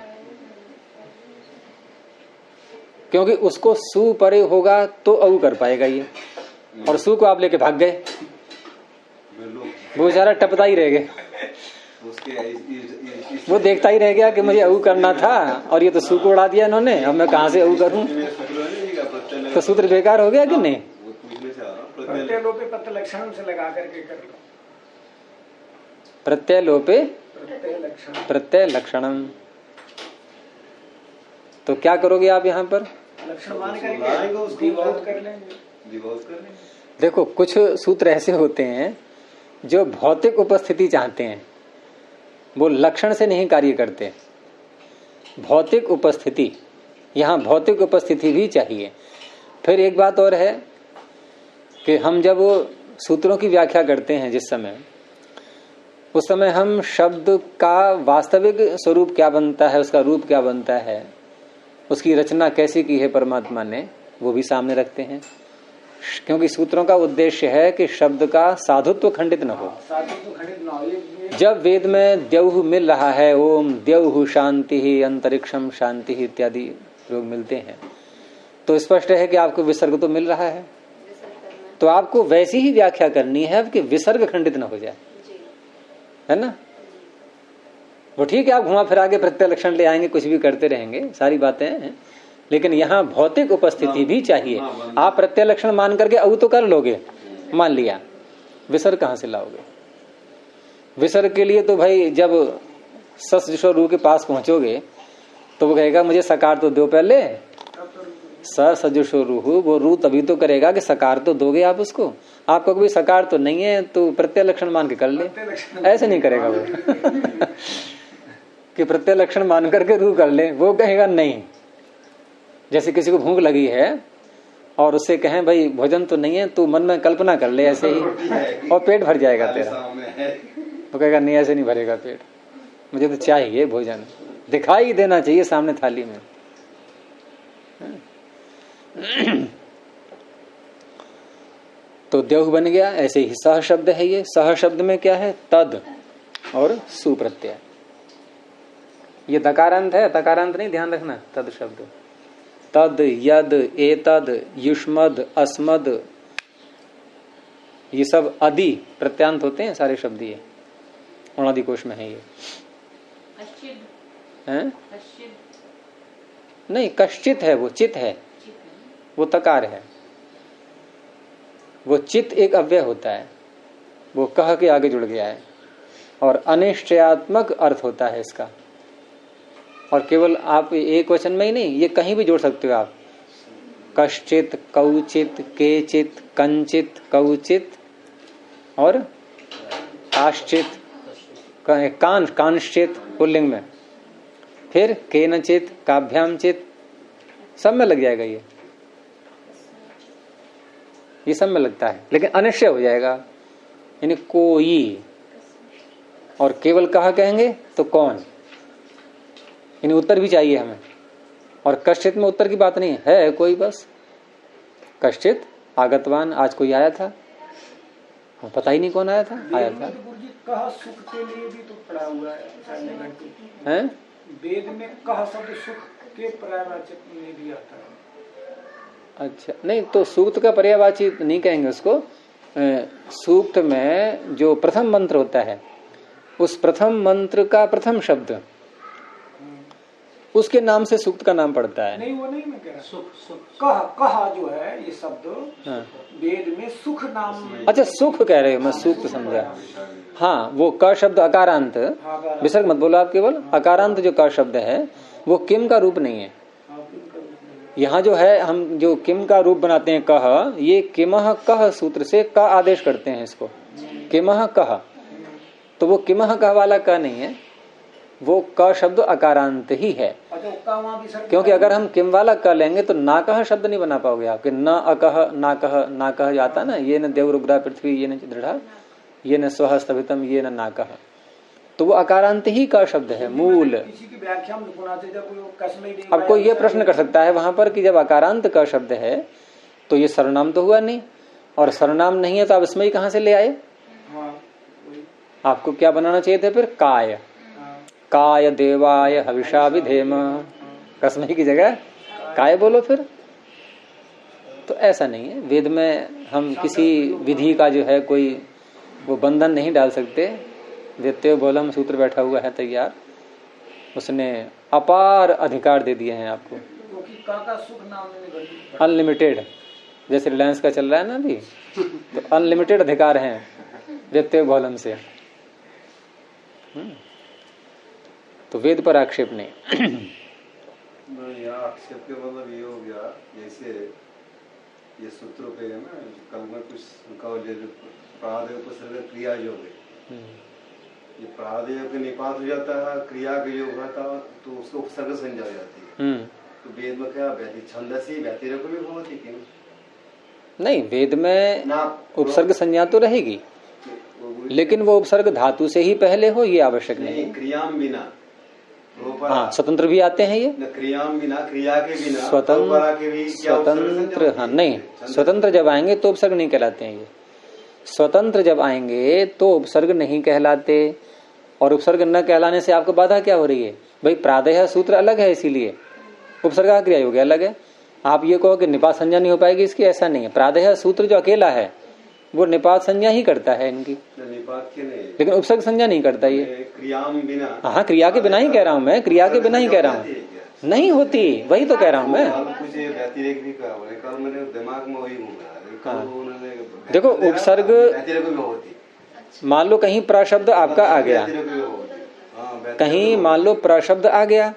क्योंकि उसको सु परे होगा तो औ कर पाएगा ये, और सु को आप लेके भाग गए, वो बेचारा टपता ही रह गए। वो देखता ही रह गया कि मुझे औ करना था, और ये तो सु को उड़ा दिया इन्होंने, अब मैं कहाँ से औ करूं? तो सूत्र बेकार हो गया कि नहीं? प्रत्यलोपे प्रत्यलक्षणम से लगा करके कर लो। प्रत्यलोपे प्रत्यय लक्षणम। तो क्या करोगे आप यहाँ पर? लक्षण मान करके विभक्त कर लेंगे। देखो कुछ सूत्र ऐसे होते हैं जो भौतिक उपस्थिति चाहते हैं, वो लक्षण से नहीं कार्य करते। भौतिक उपस्थिति, यहाँ भौतिक उपस्थिति भी चाहिए। फिर एक बात और है कि हम जब सूत्रों की व्याख्या करते हैं जिस समय, उस समय हम शब्द का वास्तविक स्वरूप क्या बनता है, उसका रूप क्या बनता है, उसकी रचना कैसी की है परमात्मा ने, वो भी सामने रखते हैं। क्योंकि सूत्रों का उद्देश्य है कि शब्द का साधुत्व खंडित न हो। जब वेद में द्यौः मिल रहा है, ओम द्यौः शांति ही अंतरिक्षम शांति ही इत्यादि प्रयोग मिलते हैं, तो स्पष्ट है कि आपको विसर्ग तो मिल रहा है, तो आपको वैसी ही व्याख्या करनी है कि विसर्ग खंडित न हो जाए, है ना। वो ठीक है, आप घुमा फिरा के प्रत्यय लक्षण ले आएंगे, कुछ भी करते रहेंगे, सारी बातें हैं, लेकिन यहाँ भौतिक उपस्थिति भी चाहिए। आप प्रत्यय लक्षण मान करके अब तो कर लोगे, मान लिया, विसर्ग कहाँ से लाओगे? विसर्ग के लिए तो भाई जब सस जो रू के पास पहुंचोगे तो वो कहेगा मुझे सकार तो दो पहले, सजुषो रूहु, वो रू तभी तो करेगा कि सकार तो दोगे आप उसको। आपको कोई सकार तो नहीं है तो प्रत्यय लक्षण मान के कर ले, ऐसे नहीं करेगा वो कि प्रत्यय लक्षण मान करके रू कर ले, वो कहेगा नहीं। जैसे किसी को भूख लगी है और उससे कहें भाई भोजन तो नहीं है, तो मन में कल्पना कर ले ऐसे ही और पेट भर जाएगा तेरा। वो कहेगा नहीं, ऐसे नहीं भरेगा पेट, मुझे तो चाहिए भोजन, दिखाई देना चाहिए सामने थाली में। तो द्यौः बन गया। ऐसे ही सह शब्द है, ये सह शब्द में क्या है? तद और सुप्रत्यय। ये दकारांत है, तकारांत नहीं, ध्यान रखना। तद शब्द, तद, यद, एतद, युष्मद, अस्मद, ये सब अदि प्रत्यांत होते हैं सारे शब्द, ये उणादि कोश में है। ये हैं? नहीं, कश्चित है, वो चित है, वो तकार है। वो चित एक अव्यय होता है, वो कह के आगे जुड़ गया है और अनिश्चयात्मक अर्थ होता है इसका। और केवल आप एक वचन में ही नहीं, ये कहीं भी जोड़ सकते हो आप। कश्चित, कौचित, केचित, कंचित, कौचित और काश्चित, कांश्चित पुल्लिंग में, फिर केनचित, काभ्यामचित, सब में लग जाएगा। ये सब में लगता है, लेकिन अनिश्चय हो जाएगा, यानी कोई। और केवल कहा कहेंगे तो कौन, यानी उत्तर भी चाहिए हमें। और कश्चित में उत्तर की बात नहीं है, कोई बस कश्चित आगतवान, आज कोई आया था, पता ही नहीं कौन आया था, आया था। कह सुख के लिए भी तो पड़ा हुआ है, वेद में कह शब्द सुख के पर्यायवाचक में भी आता है। अच्छा, नहीं तो सूक्त का पर्यायवाची नहीं कहेंगे उसको। सूक्त में जो प्रथम मंत्र होता है, उस प्रथम मंत्र का प्रथम शब्द, उसके नाम से सूक्त का नाम पड़ता है। नहीं, वो नहीं मैं कह रहा। सुख कह जो है ये शब्द, हाँ। वेद में सुख नाम। अच्छा, सुख कह रहे हो, मैं सूक्त समझा। हाँ, वो क शब्द अकारांत, विसर्ग मत बोलो आप, केवल अकारांत जो क शब्द है वो किम का रूप नहीं है। यहाँ जो है, हम जो किम का रूप बनाते हैं कह, ये किमह कह सूत्र से क आदेश करते हैं इसको, किमह कह। तो वो किमह कह वाला क नहीं है, वो क शब्द अकारांत ही है। क्योंकि अगर हम किम वाला क लेंगे तो ना कह शब्द नहीं बना पाओगे आपके। न अकह, ना कह जाता ना, ये न देवरुग्रा पृथ्वी, ये न दृढ़, ये न स्वः स्तभितम, ये न ना कह, तो वो अकारांत ही का शब्द है, मूल। अब कोई ये प्रश्न कर सकता है वहां पर कि जब अकारांत का शब्द है तो ये सर्वनाम तो हुआ नहीं, और सर्वनाम नहीं है तो आप इसमें ही कहां से ले आए? आपको क्या बनाना चाहिए था फिर? काय, काय देवाय हविषा विधेम, कसमई की जगह काय बोलो फिर। तो ऐसा नहीं है, वेद में हम किसी विधि का जो है कोई वो बंधन नहीं डाल सकते। वेत्यो बोलम सूत्र बैठा हुआ है तैयार, उसने अपार अधिकार दे दिए हैं आपको, अनलिमिटेड। जैसे रिलायंस का चल रहा है ना अभी, तो अनलिमिटेड अधिकार हैं व्यत्यय बहुलम से। तो वेद पर आक्षेप नहीं। यहाँ आक्षेप के मतलब ये हो गया, जैसे ये सूत्रों पे है ना, कल में कुछ उनका प्रादेय उपसर्ग क्रिया योग है, ये प्रादेय के निपात हो जाता है, क्रिया का योग होता है, तो उसको उपसर्ग संज्ञा हो जाती है। तो वेद में क्या छंदसी व्यतिरेक भी बहुत ही क्यों नहीं, वेद में उपसर्ग संज्ञा तो रहेगी, लेकिन वो उपसर्ग धातु से ही पहले हो ये आवश्यक नहीं। क्रियाम बिना, हाँ स्वतंत्र भी आते हैं ये, क्रियाम बिना, क्रिया के बिना स्वतंत्र, हाँ नहीं, स्वतंत्र जब आएंगे तो उपसर्ग नहीं कहलाते हैं ये। स्वतंत्र जब आएंगे तो उपसर्ग नहीं कहलाते, और उपसर्ग न कहलाने से आपको बाधा क्या हो रही है भाई? प्रादेय सूत्र अलग है, इसीलिए उपसर्ग का क्रिया योग अलग है। आप ये कहो कि निपात संज्ञा नहीं हो पाएगी इसकी, ऐसा नहीं है। प्रादेय सूत्र जो अकेला है वो निपात संज्ञा ही करता है इनकी, निपात के नहीं, लेकिन उपसर्ग संज्ञा नहीं करता ये। क्रियाम बिना, हाँ क्रिया के बिना ही कह रहा हूँ मैं, क्रिया के बिना ही कह रहा हूँ, नहीं होती, वही तो कह रहा हूँ मैं। दिमाग में वही देखो उपसर्ग, मान लो कहीं प्रशब्द आपका आ गया, कहीं मान लो प्रशब्द आ गया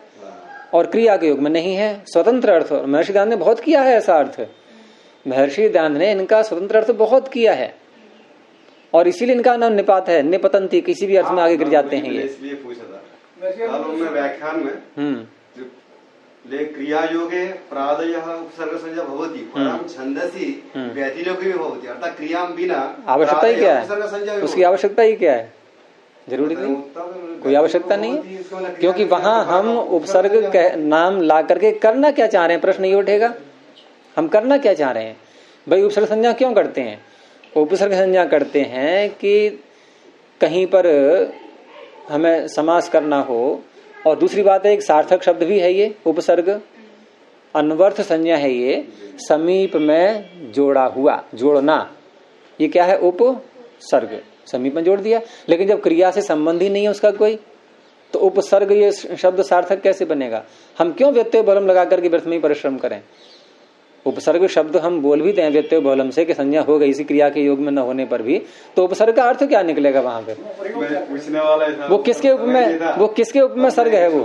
और क्रिया के योग में नहीं है, स्वतंत्र अर्थ। महर्षि दयानंद ने बहुत किया है ऐसा अर्थ, महर्षि दयानंद ने इनका स्वतंत्र अर्थ बहुत किया है, और इसीलिए इनका नाम निपात है। निपतंती, किसी भी अर्थ में आगे गिर जाते हैं ये। इसलिए पूछा था व्याख्यान में, ले क्रिया योगे प्रादय उपसर्ग संज्ञा भवति, परम छंदसी व्यतिरेक भी भवति, अर्थात क्रियाम बिना आवश्यकता ही क्या है, उसकी आवश्यकता ही क्या है? जरूरी नहीं, कोई आवश्यकता नहीं है, क्योंकि वहां हम उपसर्ग नाम ला करके करना क्या चाह रहे हैं, प्रश्न ये उठेगा हम करना क्या चाह रहे हैं भाई? उपसर्ग संज्ञा क्यों करते हैं? उपसर्ग संज्ञा करते हैं कि कहीं पर हमें समास करना हो, और दूसरी बात है एक सार्थक शब्द भी है ये उपसर्ग, अनवर्थ संज्ञा है ये, समीप में जोड़ा हुआ, जोड़ना, ये क्या है? उपसर्ग, समीप में जोड़ दिया। लेकिन जब क्रिया से संबंध ही नहीं है उसका कोई, तो उपसर्ग ये शब्द सार्थक कैसे बनेगा? हम क्यों व्यत्यय बहुलम लगा करके व्यर्थ में परिश्रम करें? उपसर्ग शब्द हम बोल भी दें व्यत्यय बहुलम से कि संज्ञा हो गई इसी क्रिया के योग में न होने पर भी, तो उपसर्ग का अर्थ क्या निकलेगा वहां पे? पूछने वाला है, वो किसके उप में, वो किसके उप में सर्ग है वो?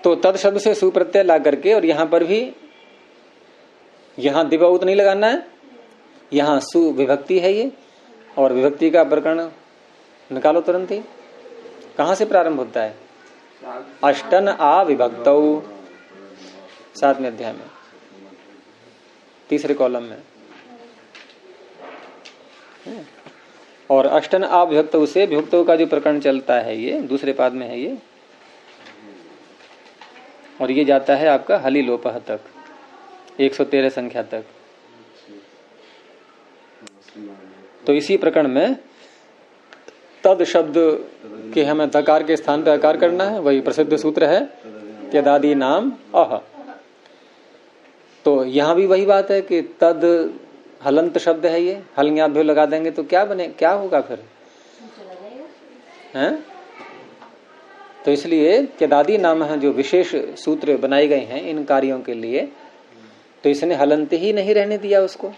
तो तद शब्द से सुप्रत्यय ला करके, और यहाँ पर भी, यहाँ दिवाउत नहीं लगाना है, यहाँ सुविभक्ति है ये, और विभक्ति का प्रकरण निकालो तुरंत ही। कहाँ से प्रारंभ होता है? अष्टन आ विभक्तौ, 7वें अध्याय में, तीसरे कॉलम में। और अष्टन आ विभक्तौ से विभक्तौ का जो प्रकरण चलता है ये दूसरे पाद में है ये, और ये जाता है आपका हली लोपह तक, 113 संख्या तक। तो इसी प्रकरण में तद शब्द के हमें धकार के स्थान पर आकार करना है, वही प्रसिद्ध सूत्र है त्यदादि नाम अह। तो यहां भी वही बात है कि तद हलंत शब्द है ये, हलन्याभ्यो लगा देंगे तो क्या बने, क्या होगा फिर हैं? तो इसलिए त्यदादि नाम है जो विशेष सूत्र बनाए गए हैं इन कार्यों के लिए, तो इसने हलंत ही नहीं रहने दिया उसको।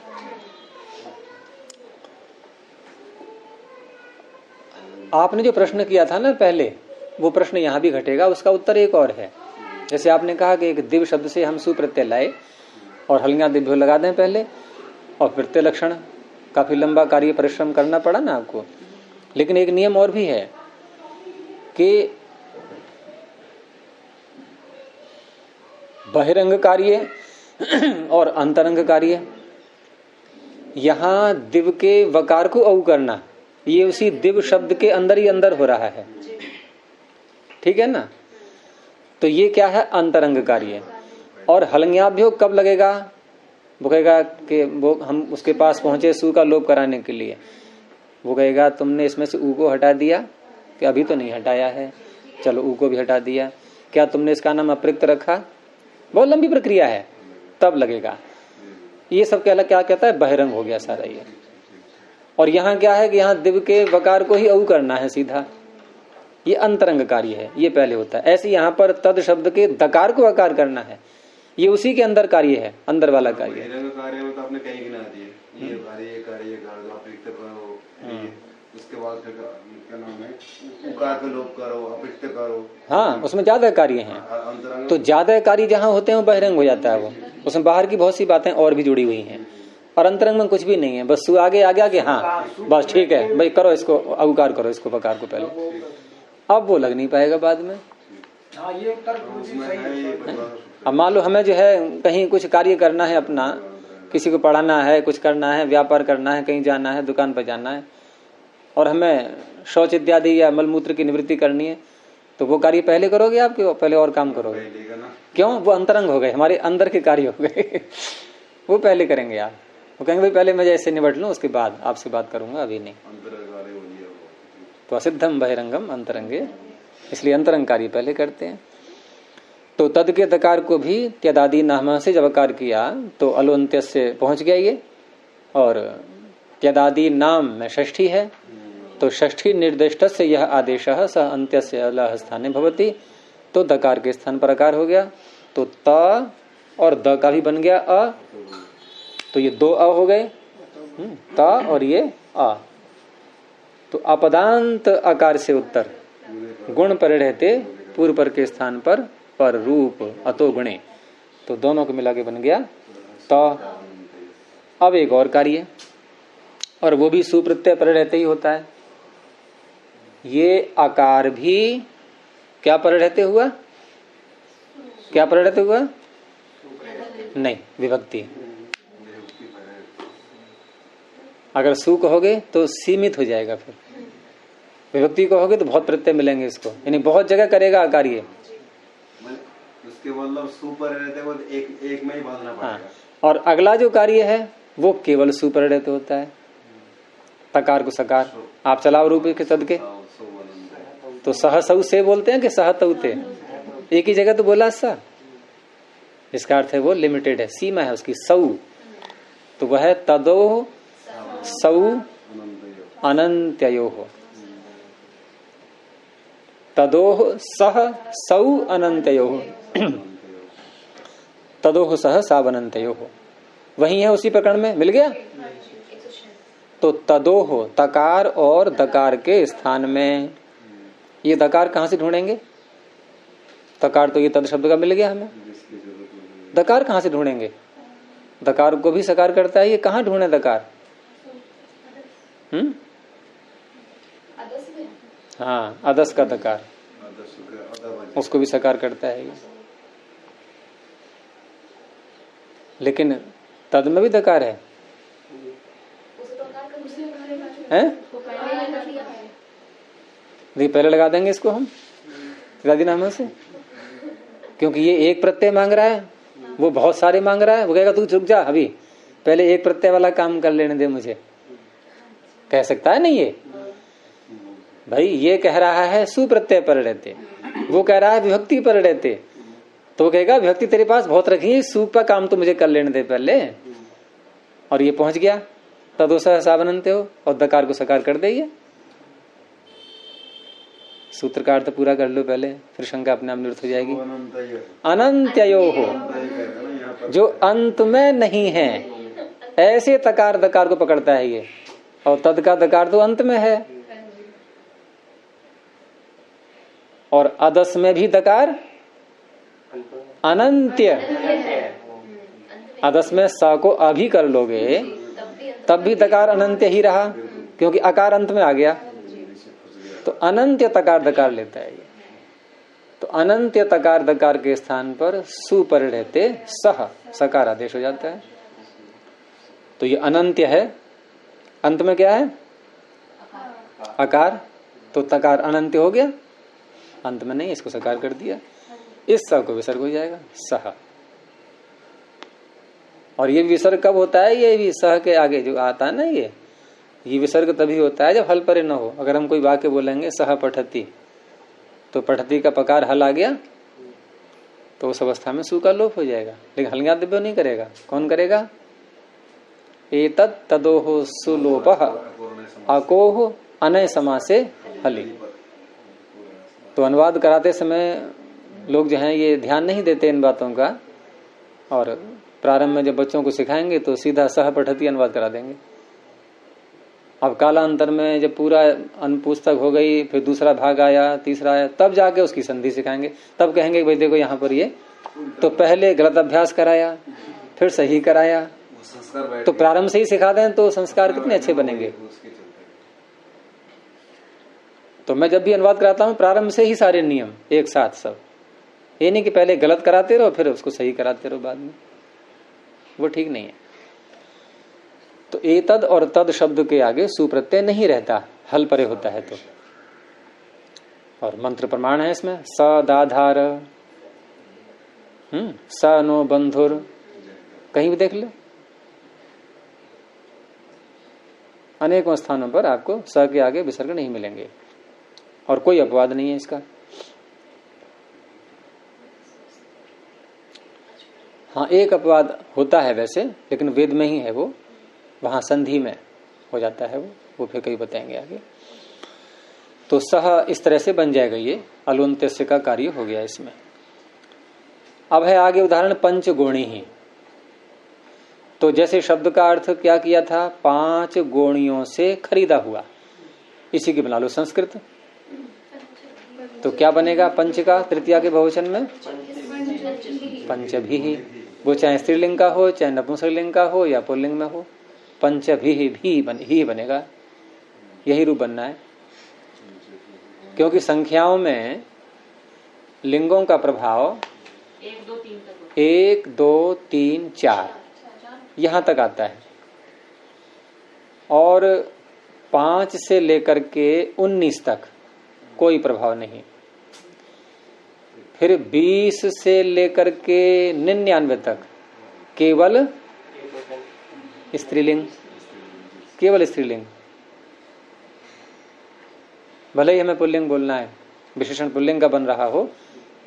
आपने जो प्रश्न किया था ना पहले, वो प्रश्न यहां भी घटेगा, उसका उत्तर एक और है। जैसे आपने कहा कि एक दिव्य शब्द से हम सुप्रत्यय लाए और हलन्या दिव्य लगा दें पहले, और प्रत्यय लक्षण काफी लंबा कार्य परिश्रम करना पड़ा ना आपको। लेकिन एक नियम और भी है कि बहिरंग कार्य और अंतरंग कार्य, यहां दिव्य के वकार को औ करना, ये उसी दिव्य शब्द के अंदर ही अंदर हो रहा है, ठीक है ना? तो ये क्या है? अंतरंग कार्य। और हलन्याभ्यो कब लगेगा? वो कहेगा कि वो हम उसके पास पहुंचे सु का लोप कराने के लिए, वो कहेगा तुमने इसमें से ऊ को हटा दिया, कि अभी तो नहीं हटाया है, चलो ऊ को भी हटा दिया, क्या तुमने इसका नाम अप्रयुक्त रखा? बहुत लंबी प्रक्रिया है, तब लगेगा। ये सब क्या कहता है? बहिरंग हो गया सारा ये। और यहाँ क्या है कि यहाँ दिव्य के वकार को ही औ करना है सीधा, ये अंतरंग कार्य है, ये पहले होता है। ऐसे यहाँ पर तद शब्द के दकार को आकार करना है, ये उसी के अंदर कार्य है, अंदर वाला कार्य है। बहिरंग कार्य में तो आपने कहीं गिना दिए, ये कार्य ये कार्य ये कार्य आप लिखते करो, उसके बाद फिर क्या नाम है, उकार का लोप करो, अपिक्त करो। हाँ, उसमें ज्यादा कार्य हैं, अंतरंग तो ज्यादा कार्य जहाँ होते हैं वो बहिरंग हो जाता है। वो उसमें बाहर की बहुत सी बातें और भी जुड़ी हुई हैं, और अंतरंग में कुछ भी नहीं है, बस आगे आगे आगे। हाँ बस ठीक है भाई, करो इसको, अवकार करो इसको, पकार को पहले, अब वो लग नहीं पाएगा बाद में। हाँ, ये उत्तर उसमें है ये अब मान लो हमें जो है कहीं कुछ कार्य करना है अपना, किसी को पढ़ाना है, कुछ करना है, व्यापार करना है, कहीं जाना है, दुकान पर जाना है, और हमें शौच इत्यादि या मलमूत्र की निवृत्ति करनी है, तो वो कार्य पहले करोगे आप कि पहले और काम करोगे? पहले ना, क्यों? वो अंतरंग हो गए, हमारे अंदर के कार्य हो गए वो पहले करेंगे आप। वो कहेंगे भाई पहले मैं जैसे निपट लूं, उसके बाद आपसे बात करूंगा, अभी नहीं। अंतरंग कार्य हो गया वो। तो असिद्धम बहिरंगम अंतरंगे, इसलिए अंतरंग कार्य पहले करते हैं। तो तद के दकार को भी त्यदादि नाम से जब अकार किया तो अलोन्त्य से पहुंच गया ये, और त्यदादि नाम में षष्ठी है, तो षष्ठी निर्दिष्ट से यह आदेश स अंत्य से अलह स्थाने भवति, तो दकार के स्थान पर अकार हो गया, तो त और द का भी बन गया अ, तो ये दो अ हो गए, त और ये अ। तो अपदांत आकार से उत्तर गुण पर रहते पूर्व पर के स्थान पर रूप अतो गुणे, तो दोनों को मिला के बन गया त। अब एक और कार्य, और वो भी सुप्रत्यय पर रहते ही होता है। ये आकार भी क्या पर रहते हुआ, क्या पर रहते हुआ? नहीं, विभक्ति। अगर सु कहोगे तो सीमित हो जाएगा, फिर विभक्ति कहोगे तो बहुत प्रत्यय मिलेंगे इसको, यानी बहुत जगह करेगा आकार ये। उसके मतलब सुपर रहते वो एक में ही बांधना पड़ेगा। हाँ, और अगला जो कार्य है वो केवल सुपर रहते होता है, तकार को सकार। आप चलाओ रूप के तद के, तो सह सऊ से बोलते हैं कि सह तउते, एक ही जगह तो बोला सा, इसका अर्थ है वो लिमिटेड है, सीमा है उसकी, सऊ। तो वह है तदो सऊ अनंत्यो हो, तदोह सह सौ अनंतयो, तदोह सह साव अनंतयो, वही है उसी प्रकरण में, मिल गया। तो तदोह तकार और दकार के स्थान में, ये दकार कहां से ढूंढेंगे? तकार तो ये तद शब्द का मिल गया हमें, दकार कहां से ढूंढेंगे? दकार को भी सकार करता है, ये कहां ढूंढे दकार? हाँ, अदस का दकार, उसको भी सकार करता है ये। लेकिन तद में भी दकार है, हैं? देखिए पहले लगा देंगे इसको हम दादी नाम से, क्योंकि ये एक प्रत्यय मांग रहा है, वो बहुत सारे मांग रहा है। वो कहेगा तू रुक जा, अभी पहले एक प्रत्यय वाला काम कर लेने दे मुझे, कह सकता है नहीं ये भाई? ये कह रहा है सुप्रत्यय पर रहते, वो कह रहा है विभक्ति पर रहते, तो वो कहेगा विभक्ति तेरे पास बहुत रखी है, सु का काम तो मुझे कर लेने दे पहले। और ये पहुंच गया तदोसा सावनंते हो, और दकार को सकार कर दे। ये सूत्र का अर्थ पूरा कर लो पहले, फिर शंका अपने आप निवृत्त हो जाएगी। अनंत्यो हो, जो अंत में नहीं है, ऐसे तकार दकार को पकड़ता है ये, और तद का दकार तो अंत में है। और अदस में भी दकार अनंत्य, अदस में स को अभी कर लोगे तब भी दकार अनंत्य ही रहा, क्योंकि आकार अंत में आ गया, तो अनंत्य तकार दकार लेता है ये। तो अनंत्य तकार दकार के स्थान पर सु पर रहते सह सकार आदेश हो जाता है। तो ये अनंत्य है, अंत में क्या है? अकार, तो तकार अनंत्य हो गया, अंत में नहीं, इसको सकार कर दिया, इस स को विसर्ग हो जाएगा सह। और ये विसर्ग कब होता है? ये भी सह के आगे जो आता है ना, ये विसर्ग तभी होता है जब हल परे न हो। अगर हम कोई वाक्य बोलेंगे सह पठती, तो पठती का पकार हल आ गया, तो उस अवस्था में सु का लोप हो जाएगा, लेकिन हलज्ञा दिव्य नहीं करेगा। कौन करेगा? एतत् तदोह सुलोपः अकोह अनय समासे हलि। तो अनुवाद कराते समय लोग जो हैं ये ध्यान नहीं देते इन बातों का, और प्रारंभ में जब बच्चों को सिखाएंगे तो सीधा सह पठती अनुवाद करा देंगे। अब कालांतर में जब पूरा पुस्तक हो गई, फिर दूसरा भाग आया, तीसरा आया, तब जाके उसकी संधि सिखाएंगे। तब कहेंगे भाई देखो यहाँ पर ये तो पहले गलत अभ्यास कराया, फिर सही कराया। तो प्रारंभ से ही सिखा दें तो संस्कार कितने अच्छे बनेंगे। तो मैं जब भी अनुवाद कराता हूँ प्रारंभ से ही सारे नियम एक साथ सब, ये नहीं कि पहले गलत कराते रहो फिर उसको सही कराते रहो बाद में, वो ठीक नहीं है। तो एतद और तद शब्द के आगे सुप्रत्यय नहीं रहता, हल परे होता है तो। और मंत्र प्रमाण है इसमें, स दाधार, स नो बंधुर, कहीं भी देख लो अनेकों स्थानों पर आपको स के आगे विसर्ग नहीं मिलेंगे और कोई अपवाद नहीं है इसका। हाँ एक अपवाद होता है वैसे, लेकिन वेद में ही है वो, वहां संधि में हो जाता है वो फिर कहीं बताएंगे आगे। तो सह इस तरह से बन जाएगा, ये अलुंत्यस्य का कार्य हो गया इसमें। अब है आगे उदाहरण पंचगोणी ही। तो जैसे शब्द का अर्थ क्या किया था, 5 गोणियों से खरीदा हुआ, इसी की बना लो संस्कृत। तो क्या बनेगा पंच का तृतीया के बहुवचन में पंचभी, वो चाहे स्त्रीलिंग का हो चाहे नपुंसकलिंग का हो या पुल्लिंग में हो, पंचभी ही बनेगा, यही रूप बनना है। क्योंकि संख्याओं में लिंगों का प्रभाव 1 2 3 4 यहां तक आता है, और 5 से लेकर के 19 तक कोई प्रभाव नहीं। फिर 20 से लेकर के 99 तक केवल स्त्रीलिंग, केवल स्त्रीलिंग। भले ही हमें पुल्लिंग बोलना है, विशेषण पुल्लिंग का बन रहा हो,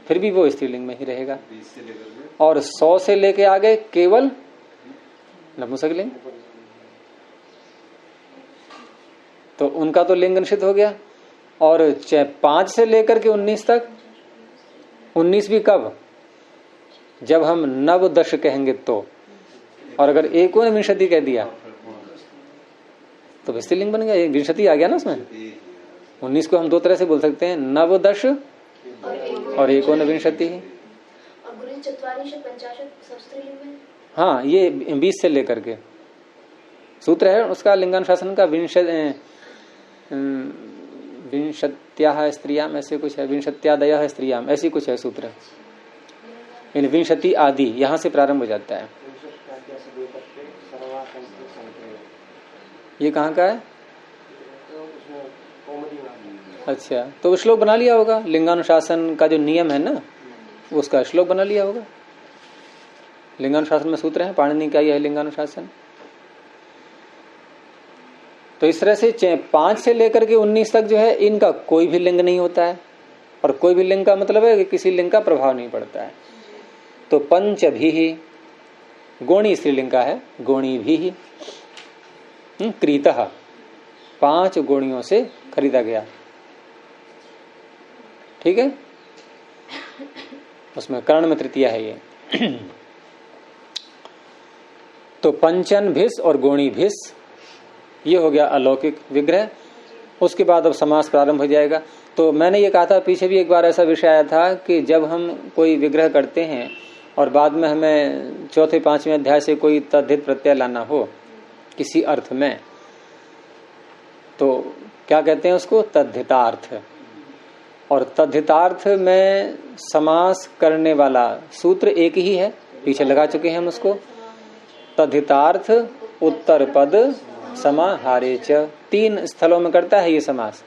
फिर भी वो स्त्रीलिंग में ही रहेगा। और 100 से लेके आगे केवल नपुंसकलिंग, तो उनका तो लिंग निश्चित हो गया। और 5 से लेकर के 19 तक, 19 भी कब, जब हम नवदश कहेंगे तो, और अगर एकोनविंशति कह दिया तो स्त्रीलिंग बन गया, विंशति आ गया ना उसमें। 19 को हम 2 तरह से बोल सकते हैं, नवदश और एकोनविंशति। हाँ ये 20 से लेकर के सूत्र है उसका लिंगानुशासन का, विंशत्याः स्त्रियाम ऐसे कुछ है, विंशत्यादयः स्त्रियाम ऐसी कुछ है सूत्र। इन विंशति आदि यहां से प्रारंभ हो जाता है। ये कहाँ का है? अच्छा, तो श्लोक बना लिया होगा, लिंगानुशासन का जो नियम है ना उसका श्लोक बना लिया होगा। लिंगानुशासन में सूत्र है, पाणिनि का ही है लिंगानुशासन। तो इस तरह से 5 से लेकर के 19 तक जो है इनका कोई भी लिंग नहीं होता है, और कोई भी लिंग का मतलब है कि किसी लिंग का प्रभाव नहीं पड़ता है। तो पंच भी गोणी स्त्रीलिंग का है, गोणी भी क्रीतः 5 गोणियों से खरीदा गया, ठीक है। उसमें कर्ण में तृतीया है ये। तो पंचन भिस और गोणी भिस ये हो गया अलौकिक विग्रह। उसके बाद अब समास प्रारंभ हो जाएगा। तो मैंने ये कहा था पीछे भी एक बार ऐसा विषय आया था कि जब हम कोई विग्रह करते हैं और बाद में हमें 4थे 5वें अध्याय से कोई तद्धित प्रत्यय लाना हो किसी अर्थ में, तो क्या कहते हैं उसको, तद्धितार्थ। और तद्धितार्थ में समास करने वाला सूत्र एक ही है, पीछे लगा चुके हैं हम उसको। तद्धितार्थ उत्तर पद समाहारे च, 3 स्थलों में करता है ये समास।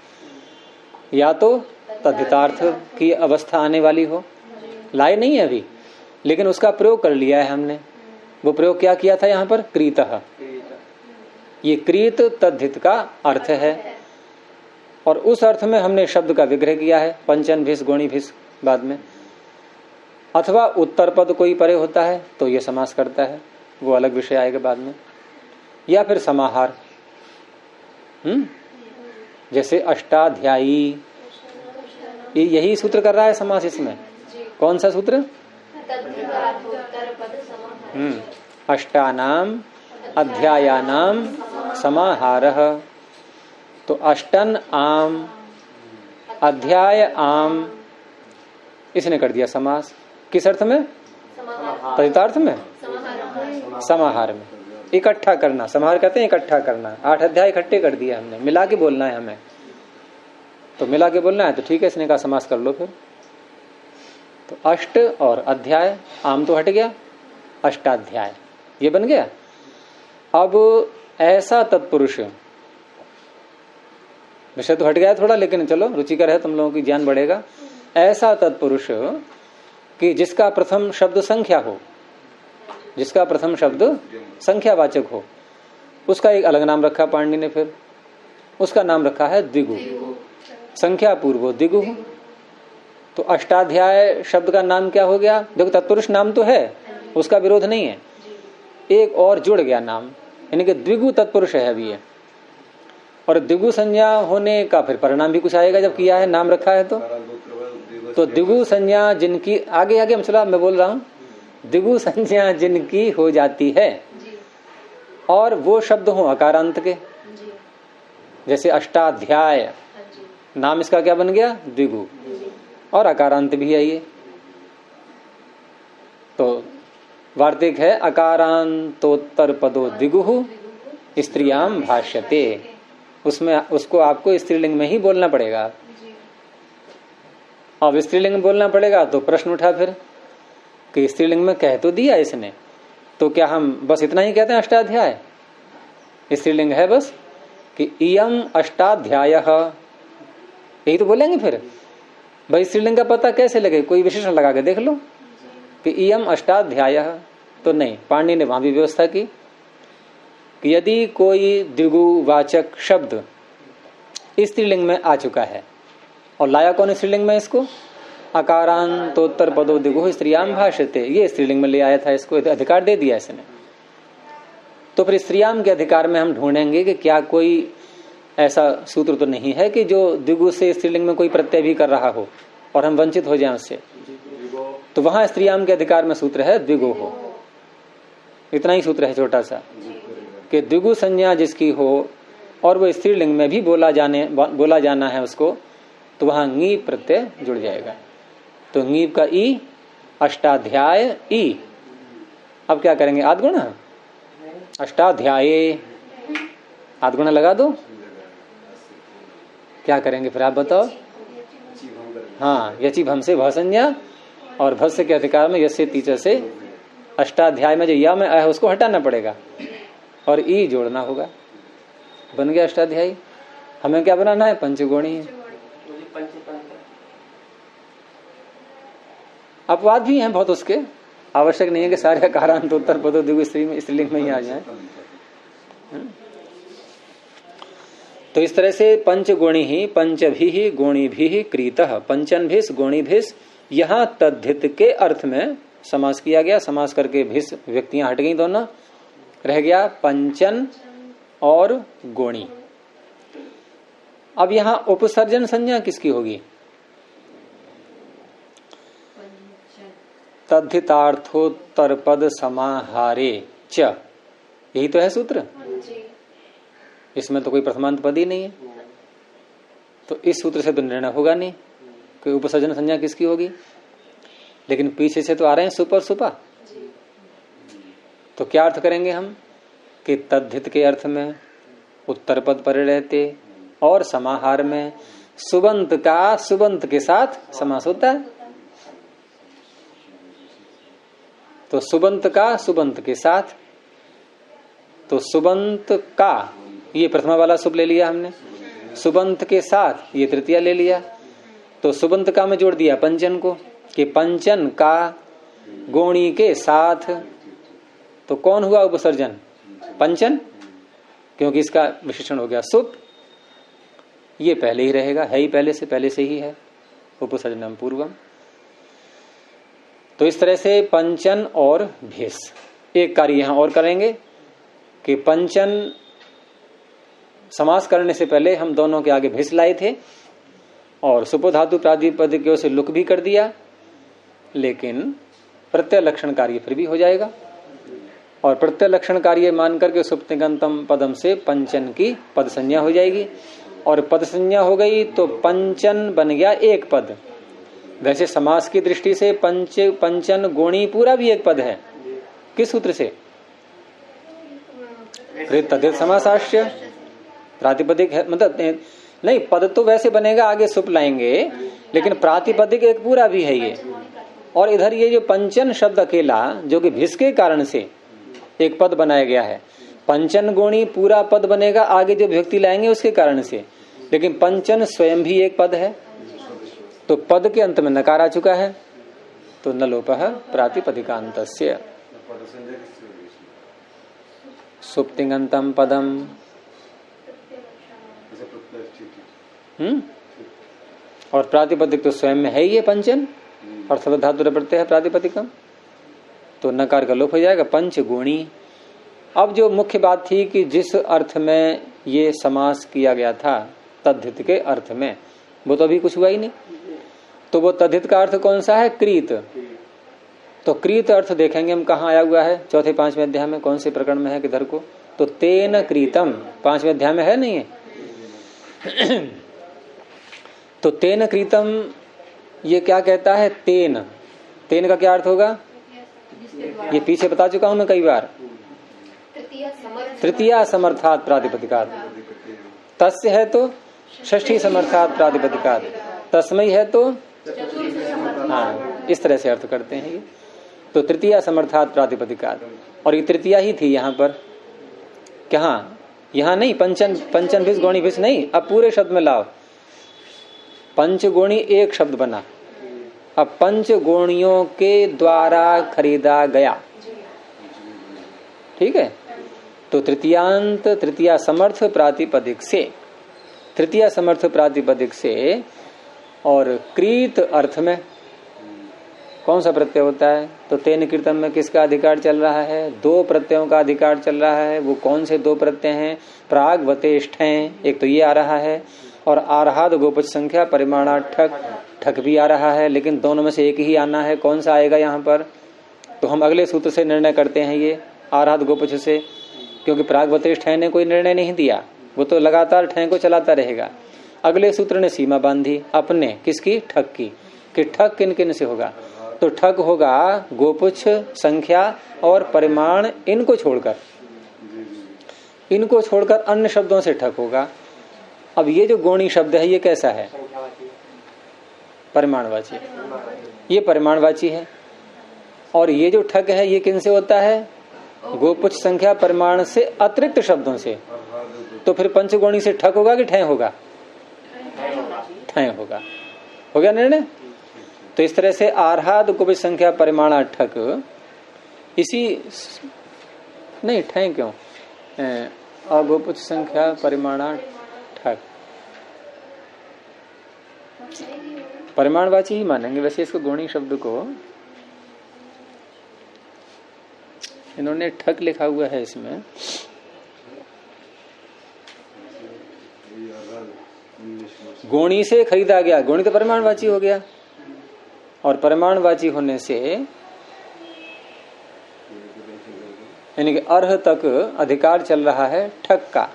या तो तद्धितार्थ की अवस्था आने वाली हो, लाए नहीं है अभी, लेकिन उसका प्रयोग कर लिया है हमने। वो प्रयोग क्या किया था यहाँ पर, क्रीतः। ये क्रीत तद्धित का अर्थ है, और उस अर्थ में हमने शब्द का विग्रह किया है, पंचन भिस गोणी भिस बाद में। अथवा उत्तर पद कोई परे होता है तो ये समास करता है, वो अलग विषय आएगा बाद में। या फिर समाहार, जैसे अष्टाध्यायी, यही सूत्र कर रहा है समास इसमें। कौन सा सूत्र? अष्टानाम अध्यायानाम समाहारः। तो अष्टन आम अध्याय आम इसने कर दिया समास। किस अर्थ में? तदितार्थ में, समाहार में। इकट्ठा करना, समाहार कहते हैं इकट्ठा करना। 8 अध्याय इकट्ठे कर दिया हमने, मिला के बोलना है हमें। तो मिला के बोलना है तो ठीक है, इसने कहा समास कर लो फिर। तो अष्ट और अध्याय, आम तो हट गया, अष्टाध्याय ये बन गया। अब ऐसा तत्पुरुष, विषय तो हट गया थोड़ा, लेकिन चलो रुचिकर है, तुम लोगों की ज्ञान बढ़ेगा। ऐसा तत्पुरुष कि जिसका प्रथम शब्द संख्या हो, जिसका प्रथम शब्द संख्यावाचक हो, उसका एक अलग नाम रखा पाणिनि ने। फिर उसका नाम रखा है द्विगु, संख्या पूर्वो द्विगु। तो अष्टाध्याय शब्द का नाम क्या हो गया? देखो तत्पुरुष नाम तो है, उसका विरोध नहीं है, एक और जुड़ गया नाम, यानी कि द्विगु तत्पुरुष है अभी ये। और द्विगु संज्ञा होने का फिर परिणाम भी कुछ आएगा जब किया है, नाम रखा है तो द्विगु संज्ञा जिनकी, आगे आगे हम चला, मैं बोल रहा हूं, द्विगु संज्ञा जिनकी हो जाती है और वो शब्द हो अकारांत के, जैसे अष्टाध्याय नाम इसका क्या बन गया? द्विगु, और अकारांत भी है ये। तो वार्तिक है अकारांतोत्तर पदो द्विगु स्त्रियाम भाष्यते। उसमें उसको आपको स्त्रीलिंग में ही बोलना पड़ेगा। अब स्त्रीलिंग में बोलना पड़ेगा तो प्रश्न उठा फिर कि स्त्रीलिंग में कह तो दिया इसने, तो क्या हम बस इतना ही कहते हैं अष्टाध्याय? स्त्रीलिंग है बस कि इयम अष्टाध्यायः, यही तो बोलेंगे फिर। भाई स्त्रीलिंग का पता कैसे लगे? कोई विशेषण लगा के देख लो कि इयम अष्टाध्यायः। तो नहीं, पाणिनि ने वहां भी व्यवस्था की कि यदि कोई द्विगुवाचक शब्द स्त्रीलिंग में आ चुका है, और लाया कौन स्त्रीलिंग में इसको? अकारांतोत्तर पदो द्विगु स्त्रियाम भाष्यते, ये स्त्रीलिंग में ले आया था, इसको अधिकार दे दिया इसने। तो फिर स्त्रियाम के अधिकार में हम ढूंढेंगे कि क्या कोई ऐसा सूत्र तो नहीं है कि जो द्विगु से स्त्रीलिंग में कोई प्रत्यय भी कर रहा हो और हम वंचित हो जाएं उससे। तो वहां स्त्रियाम के अधिकार में सूत्र है द्विगु हो। इतना ही सूत्र है छोटा सा, कि द्विगु संज्ञा जिसकी हो और वो स्त्रीलिंग में भी बोला जाना है उसको, तो वहां ङी प्रत्यय जुड़ जाएगा। तो ङीप का ई, अष्टाध्याय ई। अब क्या करेंगे? आद्गुण, अष्टाध्याय आद्गुण लगा दो। क्या करेंगे फिर आप बताओ? हाँ, यची भम से भ संज्ञा, और भस्य के अधिकार में यस्य तीच से अष्टाध्याय में जो या में है उसको हटाना पड़ेगा और ई जोड़ना होगा। बन गया अष्टाध्यायी। हमें क्या बनाना है? पंचगोणी। अपवाद भी हैं बहुत, उसके आवश्यक नहीं है कि सारे अकारांतोत्तर पदो द्विगु स्त्रीलिंग में ही आ जाए। तो इस तरह से पंचगुणी ही पंचभी गोणी भी क्रीतः पंचन गोणी भिस, यहां तद्धित के अर्थ में समास किया गया। समास करके भिस व्यक्तियां हट गई, दोनों रह गया पंचन और गोणी। अब यहां उपसर्जन संज्ञा किसकी होगी? तद्धितार्थोत्तर पद समाहारे च, यही तो है सूत्र। इसमें तो कोई प्रथमांत पद ही नहीं है, तो इस सूत्र से तो निर्णय होगा नहीं कि उपसर्जन संज्ञा किसकी होगी। लेकिन पीछे से तो आ रहे हैं सुप और सुपा, तो क्या अर्थ करेंगे हम कि तद्धित के अर्थ में उत्तर पद परे रहते और समाहार में सुबंत का सुबंत के साथ समास होता है। तो सुबंत का सुबंत के साथ, तो सुबंत का ये प्रथमा वाला सुब ले लिया हमने, सुबंत के साथ ये तृतीया ले लिया। तो सुबंत का में जोड़ दिया पंचन को कि पंचन का गोणी के साथ। तो कौन हुआ उपसर्जन? पंचन, क्योंकि इसका विशेषण हो गया सुप। ये पहले ही रहेगा, है ही पहले से ही है उपसर्जनम पूर्वम। तो इस तरह से पंचन और भिस। एक कार्य यहां और करेंगे कि पंचन समास करने से पहले हम दोनों के आगे भिस लाए थे, और सुपो धातु प्रातिपदिकों से लुक भी कर दिया, लेकिन प्रत्यय लक्षण कार्य फिर भी हो जाएगा। और प्रत्यय लक्षण कार्य मान करके सुप्तिगंतम पदम से पंचन की पद संज्ञा हो जाएगी, और पद संज्ञा हो गई तो पंचन बन गया एक पद। वैसे समास की दृष्टि से पंचन गोणी पूरा भी एक पद है। किस सूत्र से? तद्धित समासाश्य प्रातिपदिक है, मतलब नहीं, पद तो वैसे बनेगा, आगे सुप लाएंगे, लेकिन प्रातिपदिक एक पूरा भी है ये। और इधर ये जो पंचन शब्द अकेला, जो कि भिस के कारण से एक पद बनाया गया है, पंचन गोणी पूरा पद बनेगा, आगे जो विभक्ति लाएंगे उसके कारण से, लेकिन पंचन स्वयं भी एक पद है, तो पद के अंत में नकार आ चुका है, तो न लोपः प्रातिपदिकान्तस्य। सुप्तिगंतम पदम और प्रातिपदिक तो स्वयं में है ही है पंचन, और सब धातु प्रत्यय है प्रातिपदिकम, तो नकार का लोप हो जाएगा पंचगुणी। अब जो मुख्य बात थी कि जिस अर्थ में ये समास किया गया था तद्धित के अर्थ में, वो तो अभी कुछ हुआ ही नहीं। तो वो तद्धित का अर्थ कौन सा है? क्रीत। तो क्रीत अर्थ देखेंगे हम कहाँ आया हुआ है, चौथे पांचवें अध्याय में, कौन से प्रकरण में है, किधर को? तो तेन क्रीतम पांचवें अध्याय में है, नहीं है? तो तेन क्रीतम ये क्या कहता है? तेन, तेन का क्या अर्थ होगा? ये पीछे बता चुका हूं मैं कई बार। तृतीया समर्थात प्रातिपदिकात, तस्य है तो षष्ठी समर्थात प्रातिपदिकात, तस्मै है तो, हाँ, इस तरह से अर्थ करते हैं ये। तो तृतीया समर्थात प्रातिपदिकात, और ये तृतीया ही थी यहाँ पर। क्या यहाँ नहीं? पंचन भिस गौणी भिस नहीं, अब पूरे शब्द में लाओ। पंचगुणी एक शब्द बना, अब पंचगुणियों के द्वारा खरीदा गया, ठीक है? तो तृतीयांत तृतीया समर्थ प्रातिपदिक से, तृतीया समर्थ प्रातिपदिक से, और क्रीत अर्थ में कौन सा प्रत्यय होता है? तो तेन कीर्तन में किसका अधिकार चल रहा है? दो प्रत्ययों का अधिकार चल रहा है। वो कौन से दो प्रत्यय हैं? प्राग वतेष्ठ हैं, एक तो ये आ रहा है, और आरहाद गोपच संख्या परिमाणाठक, ठक भी आ रहा है, लेकिन दोनों में से एक ही आना है। कौन सा आएगा यहाँ पर? तो हम अगले सूत्र से निर्णय करते हैं, ये आरहाद गोपच से, क्योंकि प्रागवतेश ठय ने कोई निर्णय नहीं दिया, वो तो लगातार ठय को चलाता रहेगा। अगले सूत्र ने सीमा बांधी अपने, किसकी? ठक की, कि ठक किन किन से होगा? तो ठक होगा गोपुच्छ, संख्या और परिमाण, इनको छोड़कर अन्य शब्दों से ठक होगा। अब ये जो गौणी शब्द है ये कैसा है? परिमाणवाची, ये परिमाणवाची है। और ये जो ठक है ये किन से होता है? गोपुच्छ, संख्या, परिमाण से अतिरिक्त शब्दों से। तो फिर पंचगौणी से ठक होगा कि ठय होगा? ठय होगा। हो गया निर्णय? तो इस तरह से आरहाद गोपुच्छ संख्या परिमाणा ठक, इसी नहीं ठय क्यों, गोपुच्छ संख्या परिमाणा ठक परिमाणवाची ही मानेंगे। वैसे इसको गौणी शब्द को इन्होंने ठक लिखा हुआ है इसमें, गौणी से खरीदा गया, गौणी तो परिमाणवाची हो गया, और परिमाणवाची होने से यानी कि अर्ह तक अधिकार चल रहा है ठक का,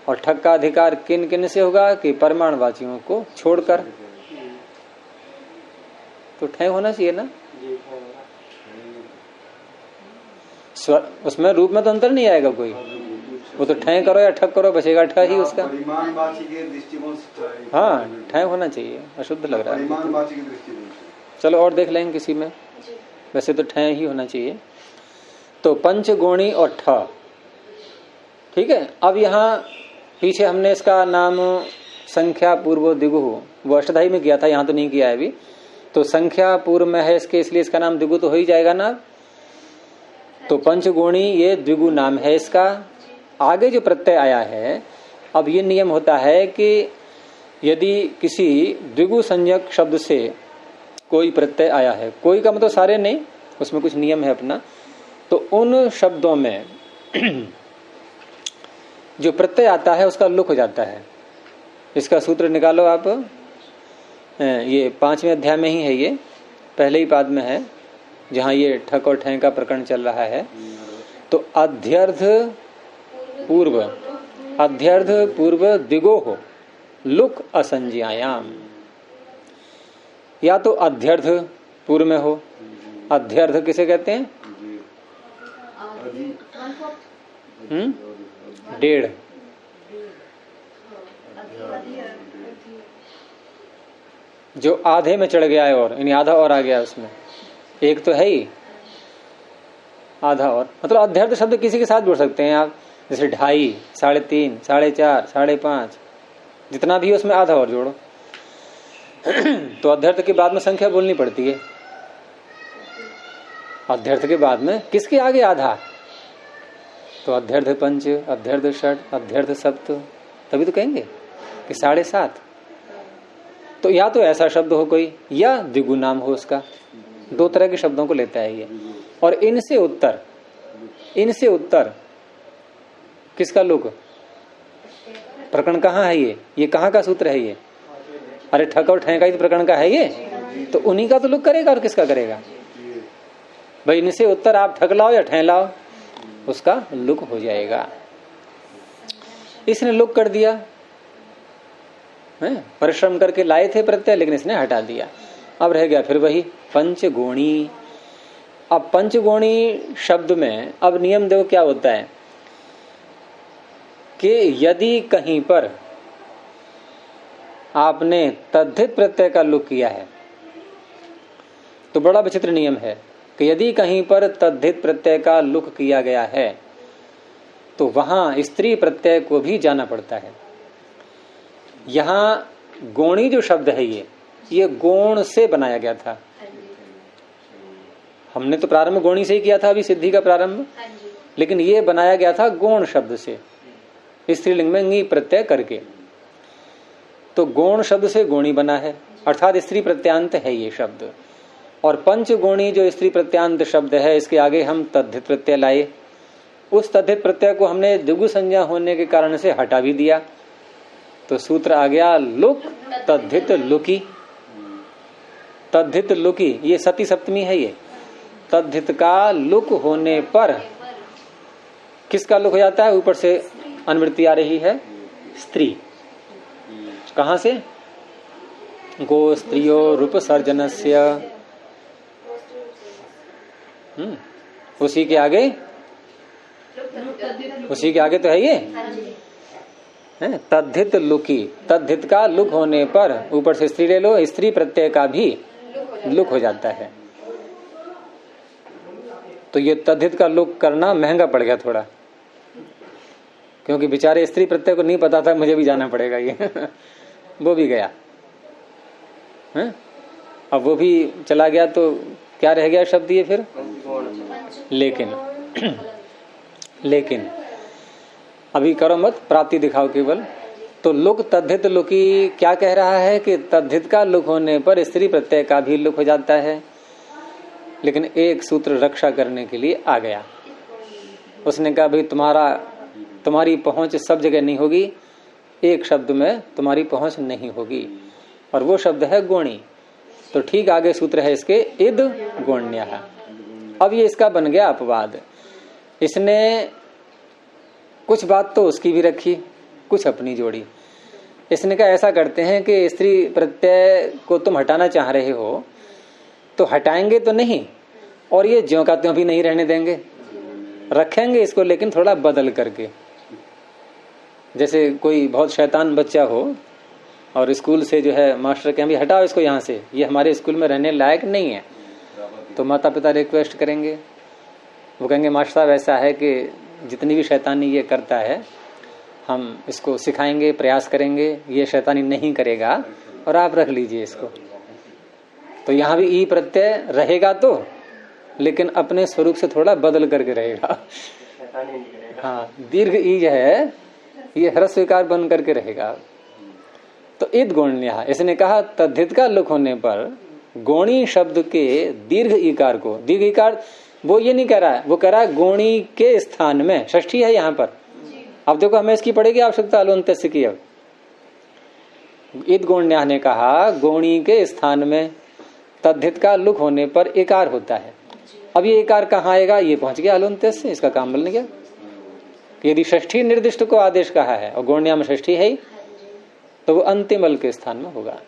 और ठक का अधिकार किन किन से होगा? कि परिमाणवाचियों को छोड़कर। तो ठय होना चाहिए ना, उसमें रूप में तो अंतर नहीं आएगा कोई, वो तो ठय करो या ठक करो बचेगा ठ ही उसका। परिमाणवाची के दृष्टिकोण से, हाँ ठय होना चाहिए, अशुद्ध लग रहा है। परिमाणवाची के दृष्टिकोण से चलो और देख लेंगे किसी में, वैसे तो ठय ही होना चाहिए। तो पंचगोणी और ठ, ठीक है। अब यहाँ पीछे हमने इसका नाम संख्या पूर्व दिगु, वो अष्टधाई में किया था, यहाँ तो नहीं किया है अभी। तो संख्या पूर्व में है इसके, इसलिए इसका नाम द्विगु तो हो ही जाएगा ना। तो पंचगुणी ये द्विगु नाम है इसका। आगे जो प्रत्यय आया है, अब ये नियम होता है कि यदि किसी द्विगु संज्ञक शब्द से कोई प्रत्यय आया है, कोई का मतलब सारे नहीं, उसमें कुछ नियम है अपना, तो उन शब्दों में जो प्रत्यय आता है उसका लुक हो जाता है। इसका सूत्र निकालो आप, ये 5वें अध्याय में ही है, ये पहले ही पाद में है जहाँ ये ठक और ठै का प्रकरण चल रहा है। तो अध्यर्थ पूर्व दिगो हो लुक असंज्ञायाम, या तो अध्यर्थ पूर्व में हो। अध्यर्थ किसे कहते हैं? डेढ़, जो आधे में चढ़ गया है और यानी आधा और आ गया उसमें, एक तो है ही आधा और, मतलब अध्यर्थ शब्द किसी के साथ जोड़ सकते हैं आप, जैसे 2.5, 3.5, 4.5, 5.5, जितना भी है उसमें आधा और जोड़ो। तो अध्यर्थ के बाद में संख्या बोलनी पड़ती है। अध्यर्थ के बाद में किसके आगे आधा? तो अध्यर्थ 5, अध्यर्थ 6, अध्यर्थ 7, तभी तो कहेंगे कि 7.5। तो या तो ऐसा शब्द हो कोई, या द्विगु नाम हो उसका। 2 तरह के शब्दों को लेता है ये। और इनसे उत्तर किसका लुक? प्रकरण कहाँ है ये कहाँ का सूत्र है ये? अरे ठक और ठै का ही तो प्रकरण का है ये, तो उन्हीं का तो लुक करेगा, और किसका करेगा भाई? इनसे उत्तर आप ठक लाओ या ठै लाओ, उसका लुक हो जाएगा। इसने लुक कर दिया, परिश्रम करके लाए थे प्रत्यय, लेकिन इसने हटा दिया। अब रह गया फिर वही पंचगोणी। अब पंचगोणी शब्द में अब नियम देखो क्या होता है कि यदि कहीं पर आपने तद्धित प्रत्यय का लुक किया है, तो बड़ा विचित्र नियम है कि यदि कहीं पर तद्धित प्रत्यय का लुक किया गया है तो वहां स्त्री प्रत्यय को भी जाना पड़ता है। यहां गोणी जो शब्द है ये गोण से बनाया गया था। हमने तो प्रारंभ गोणी से ही किया था, अभी सिद्धि का प्रारंभ, लेकिन ये बनाया गया था गोण शब्द से, स्त्रीलिंग में ङी प्रत्यय करके। तो गोण शब्द से गोणी बना है, अर्थात स्त्री प्रत्यांत है ये शब्द। और पंचगोणी जो स्त्री प्रत्यांत शब्द है, इसके आगे हम तद्धित प्रत्यय लाए। उस तद्धित प्रत्यय को हमने द्विगु संज्ञा होने के कारण से हटा भी दिया, तो सूत्र आ गया लुक तद्धित लुकी। तद्धित लुकी, ये सती सप्तमी है। ये तद्धित का लुक होने पर किसका लुक हो जाता है? ऊपर से अनुवृत्ति आ रही है स्त्री। कहां से? गो स्त्रियो रूप सर्जनस्य। उसी के आगे तो है ये तद्धित लुकी। तद्धित का लुक होने पर ऊपर से स्त्री ले लो, स्त्री प्रत्यय का भी लुक हो जाता है। तो ये तद्धित का लुक करना महंगा पड़ गया थोड़ा, क्योंकि बेचारे स्त्री प्रत्यय को नहीं पता था, मुझे भी जाना पड़ेगा ये वो भी गया है? अब वो भी चला गया तो क्या रह गया शब्द ये फिर? लेकिन अभी करो मत, प्राप्ति दिखाओ केवल। तो लुक तद्धित लुकी क्या कह रहा है कि तद्धित का लुक होने पर स्त्री प्रत्यय का भी लुक हो जाता है। लेकिन एक सूत्र रक्षा करने के लिए आ गया। उसने कहा भाई तुम्हारी पहुंच सब जगह नहीं होगी, एक शब्द में तुम्हारी पहुंच नहीं होगी, और वो शब्द है गोणी। तो ठीक आगे सूत्र है इसके इद गोण्यः। अब ये इसका बन गया अपवाद। इसने कुछ बात तो उसकी भी रखी, कुछ अपनी जोड़ी। इसने कहा ऐसा करते हैं कि स्त्री प्रत्यय को तुम हटाना चाह रहे हो तो हटाएंगे तो नहीं, और ये ज्यों का त्यों भी नहीं रहने देंगे, रखेंगे इसको, लेकिन थोड़ा बदल करके। जैसे कोई बहुत शैतान बच्चा हो और स्कूल से जो है मास्टर कहें भी हटाओ इसको यहाँ से, ये हमारे स्कूल में रहने लायक नहीं है, तो माता पिता रिक्वेस्ट करेंगे, वो कहेंगे मास्टर साहब ऐसा है कि जितनी भी शैतानी ये करता है हम इसको सिखाएंगे, प्रयास करेंगे, ये शैतानी नहीं करेगा और आप रख लीजिए इसको। तो यहाँ भी ई प्रत्यय रहेगा तो, लेकिन अपने स्वरूप से थोड़ा बदल करके रहेगा। हाँ, दीर्घ ईज है, ये ह्रस्व विकार बन करके रहेगा। तो ईद गोण्यः, इसने कहा तद्धित का लुक होने पर गोणी शब्द के दीर्घ ईकार को, दीर्घ ईकार वो ये नहीं कह रहा है, वो कह रहा है गोणी के स्थान में, षष्ठी है यहाँ पर। अब देखो हमें इसकी पड़ेगी आवश्यकता अलोन्त्यस्य की। अब ईद गौण्या ने कहा गोणी के स्थान में तद्धित का लुक होने पर एकार होता है। अब ये एकार कहाँ आएगा, ये पहुंच गया हलोन्त्य से, इसका काम बन गया। यदि षष्ठी निर्दिष्ट को आदेश कहा है और गौण्या में षष्ठी है ही, तो वो अंतिमल के स्थान में होगा।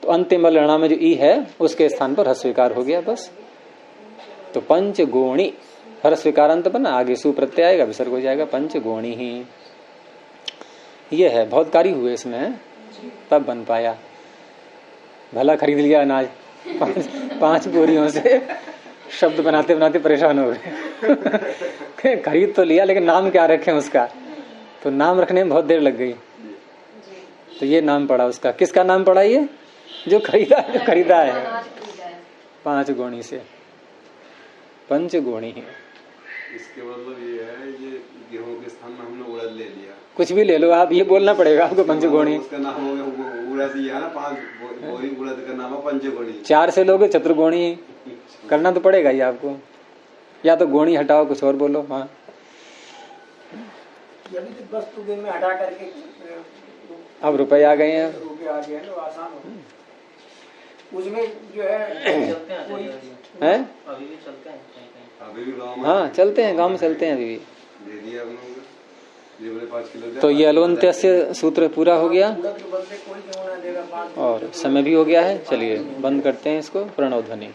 तो अंतिमल ऋणा में जो ई है उसके स्थान पर ह्रस्वीकार हो गया बस। तो पंचगोणी ह्रस्वीकारांत बना, आगे सुप्रत्यय आएगा, विसर्ग हो जाएगा, पंचगोणी ही। ये है बहुत कार्य हुए इसमें, तब बन पाया। भला खरीद लिया अनाज 5 बोरियों से, शब्द बनाते बनाते परेशान हो गए। खरीद तो लिया लेकिन नाम क्या रखें उसका, तो नाम रखने में बहुत देर लग गई। तो ये नाम पड़ा उसका, किसका नाम पड़ा ये, जो खरीदा है 5 गोणी से, पंचगोणी ही। इसके मतलब ये है, ये गेहूं के स्थान में हमने उड़द ले लिया। कुछ भी ले लो आप, ये बोलना पड़ेगा आपको पंचगोणी। उसका नाम हो गया उड़द ही है ना, 5 बोरी उड़द का नाम है पंचगोणी। 4 से लोगे चतुर्गोणी, करना तो पड़ेगा ही आपको, या तो गोणी हटाओ कुछ और बोलो। हाँ अभी तो वस्तु में हटा करके अब रुपए आ गए हैं, रुपये आ गए हैं, आसान हो। उसमें जो है चलते हैं कोई हैं अभी भी चलते हैं कहीं। अभी भी गाँव में हाँ चलते हैं, गांव में चलते हैं अभी भी। दे दिया हम लोग, ये बोले 5 किलो। तो ये अलोन्त्य से सूत्र पूरा हो गया उड़द के बदले कोई गेहूं ना देगा 5। और समय भी हो गया है। चलिए बंद करते हैं इसको, प्रणव ध्वनि।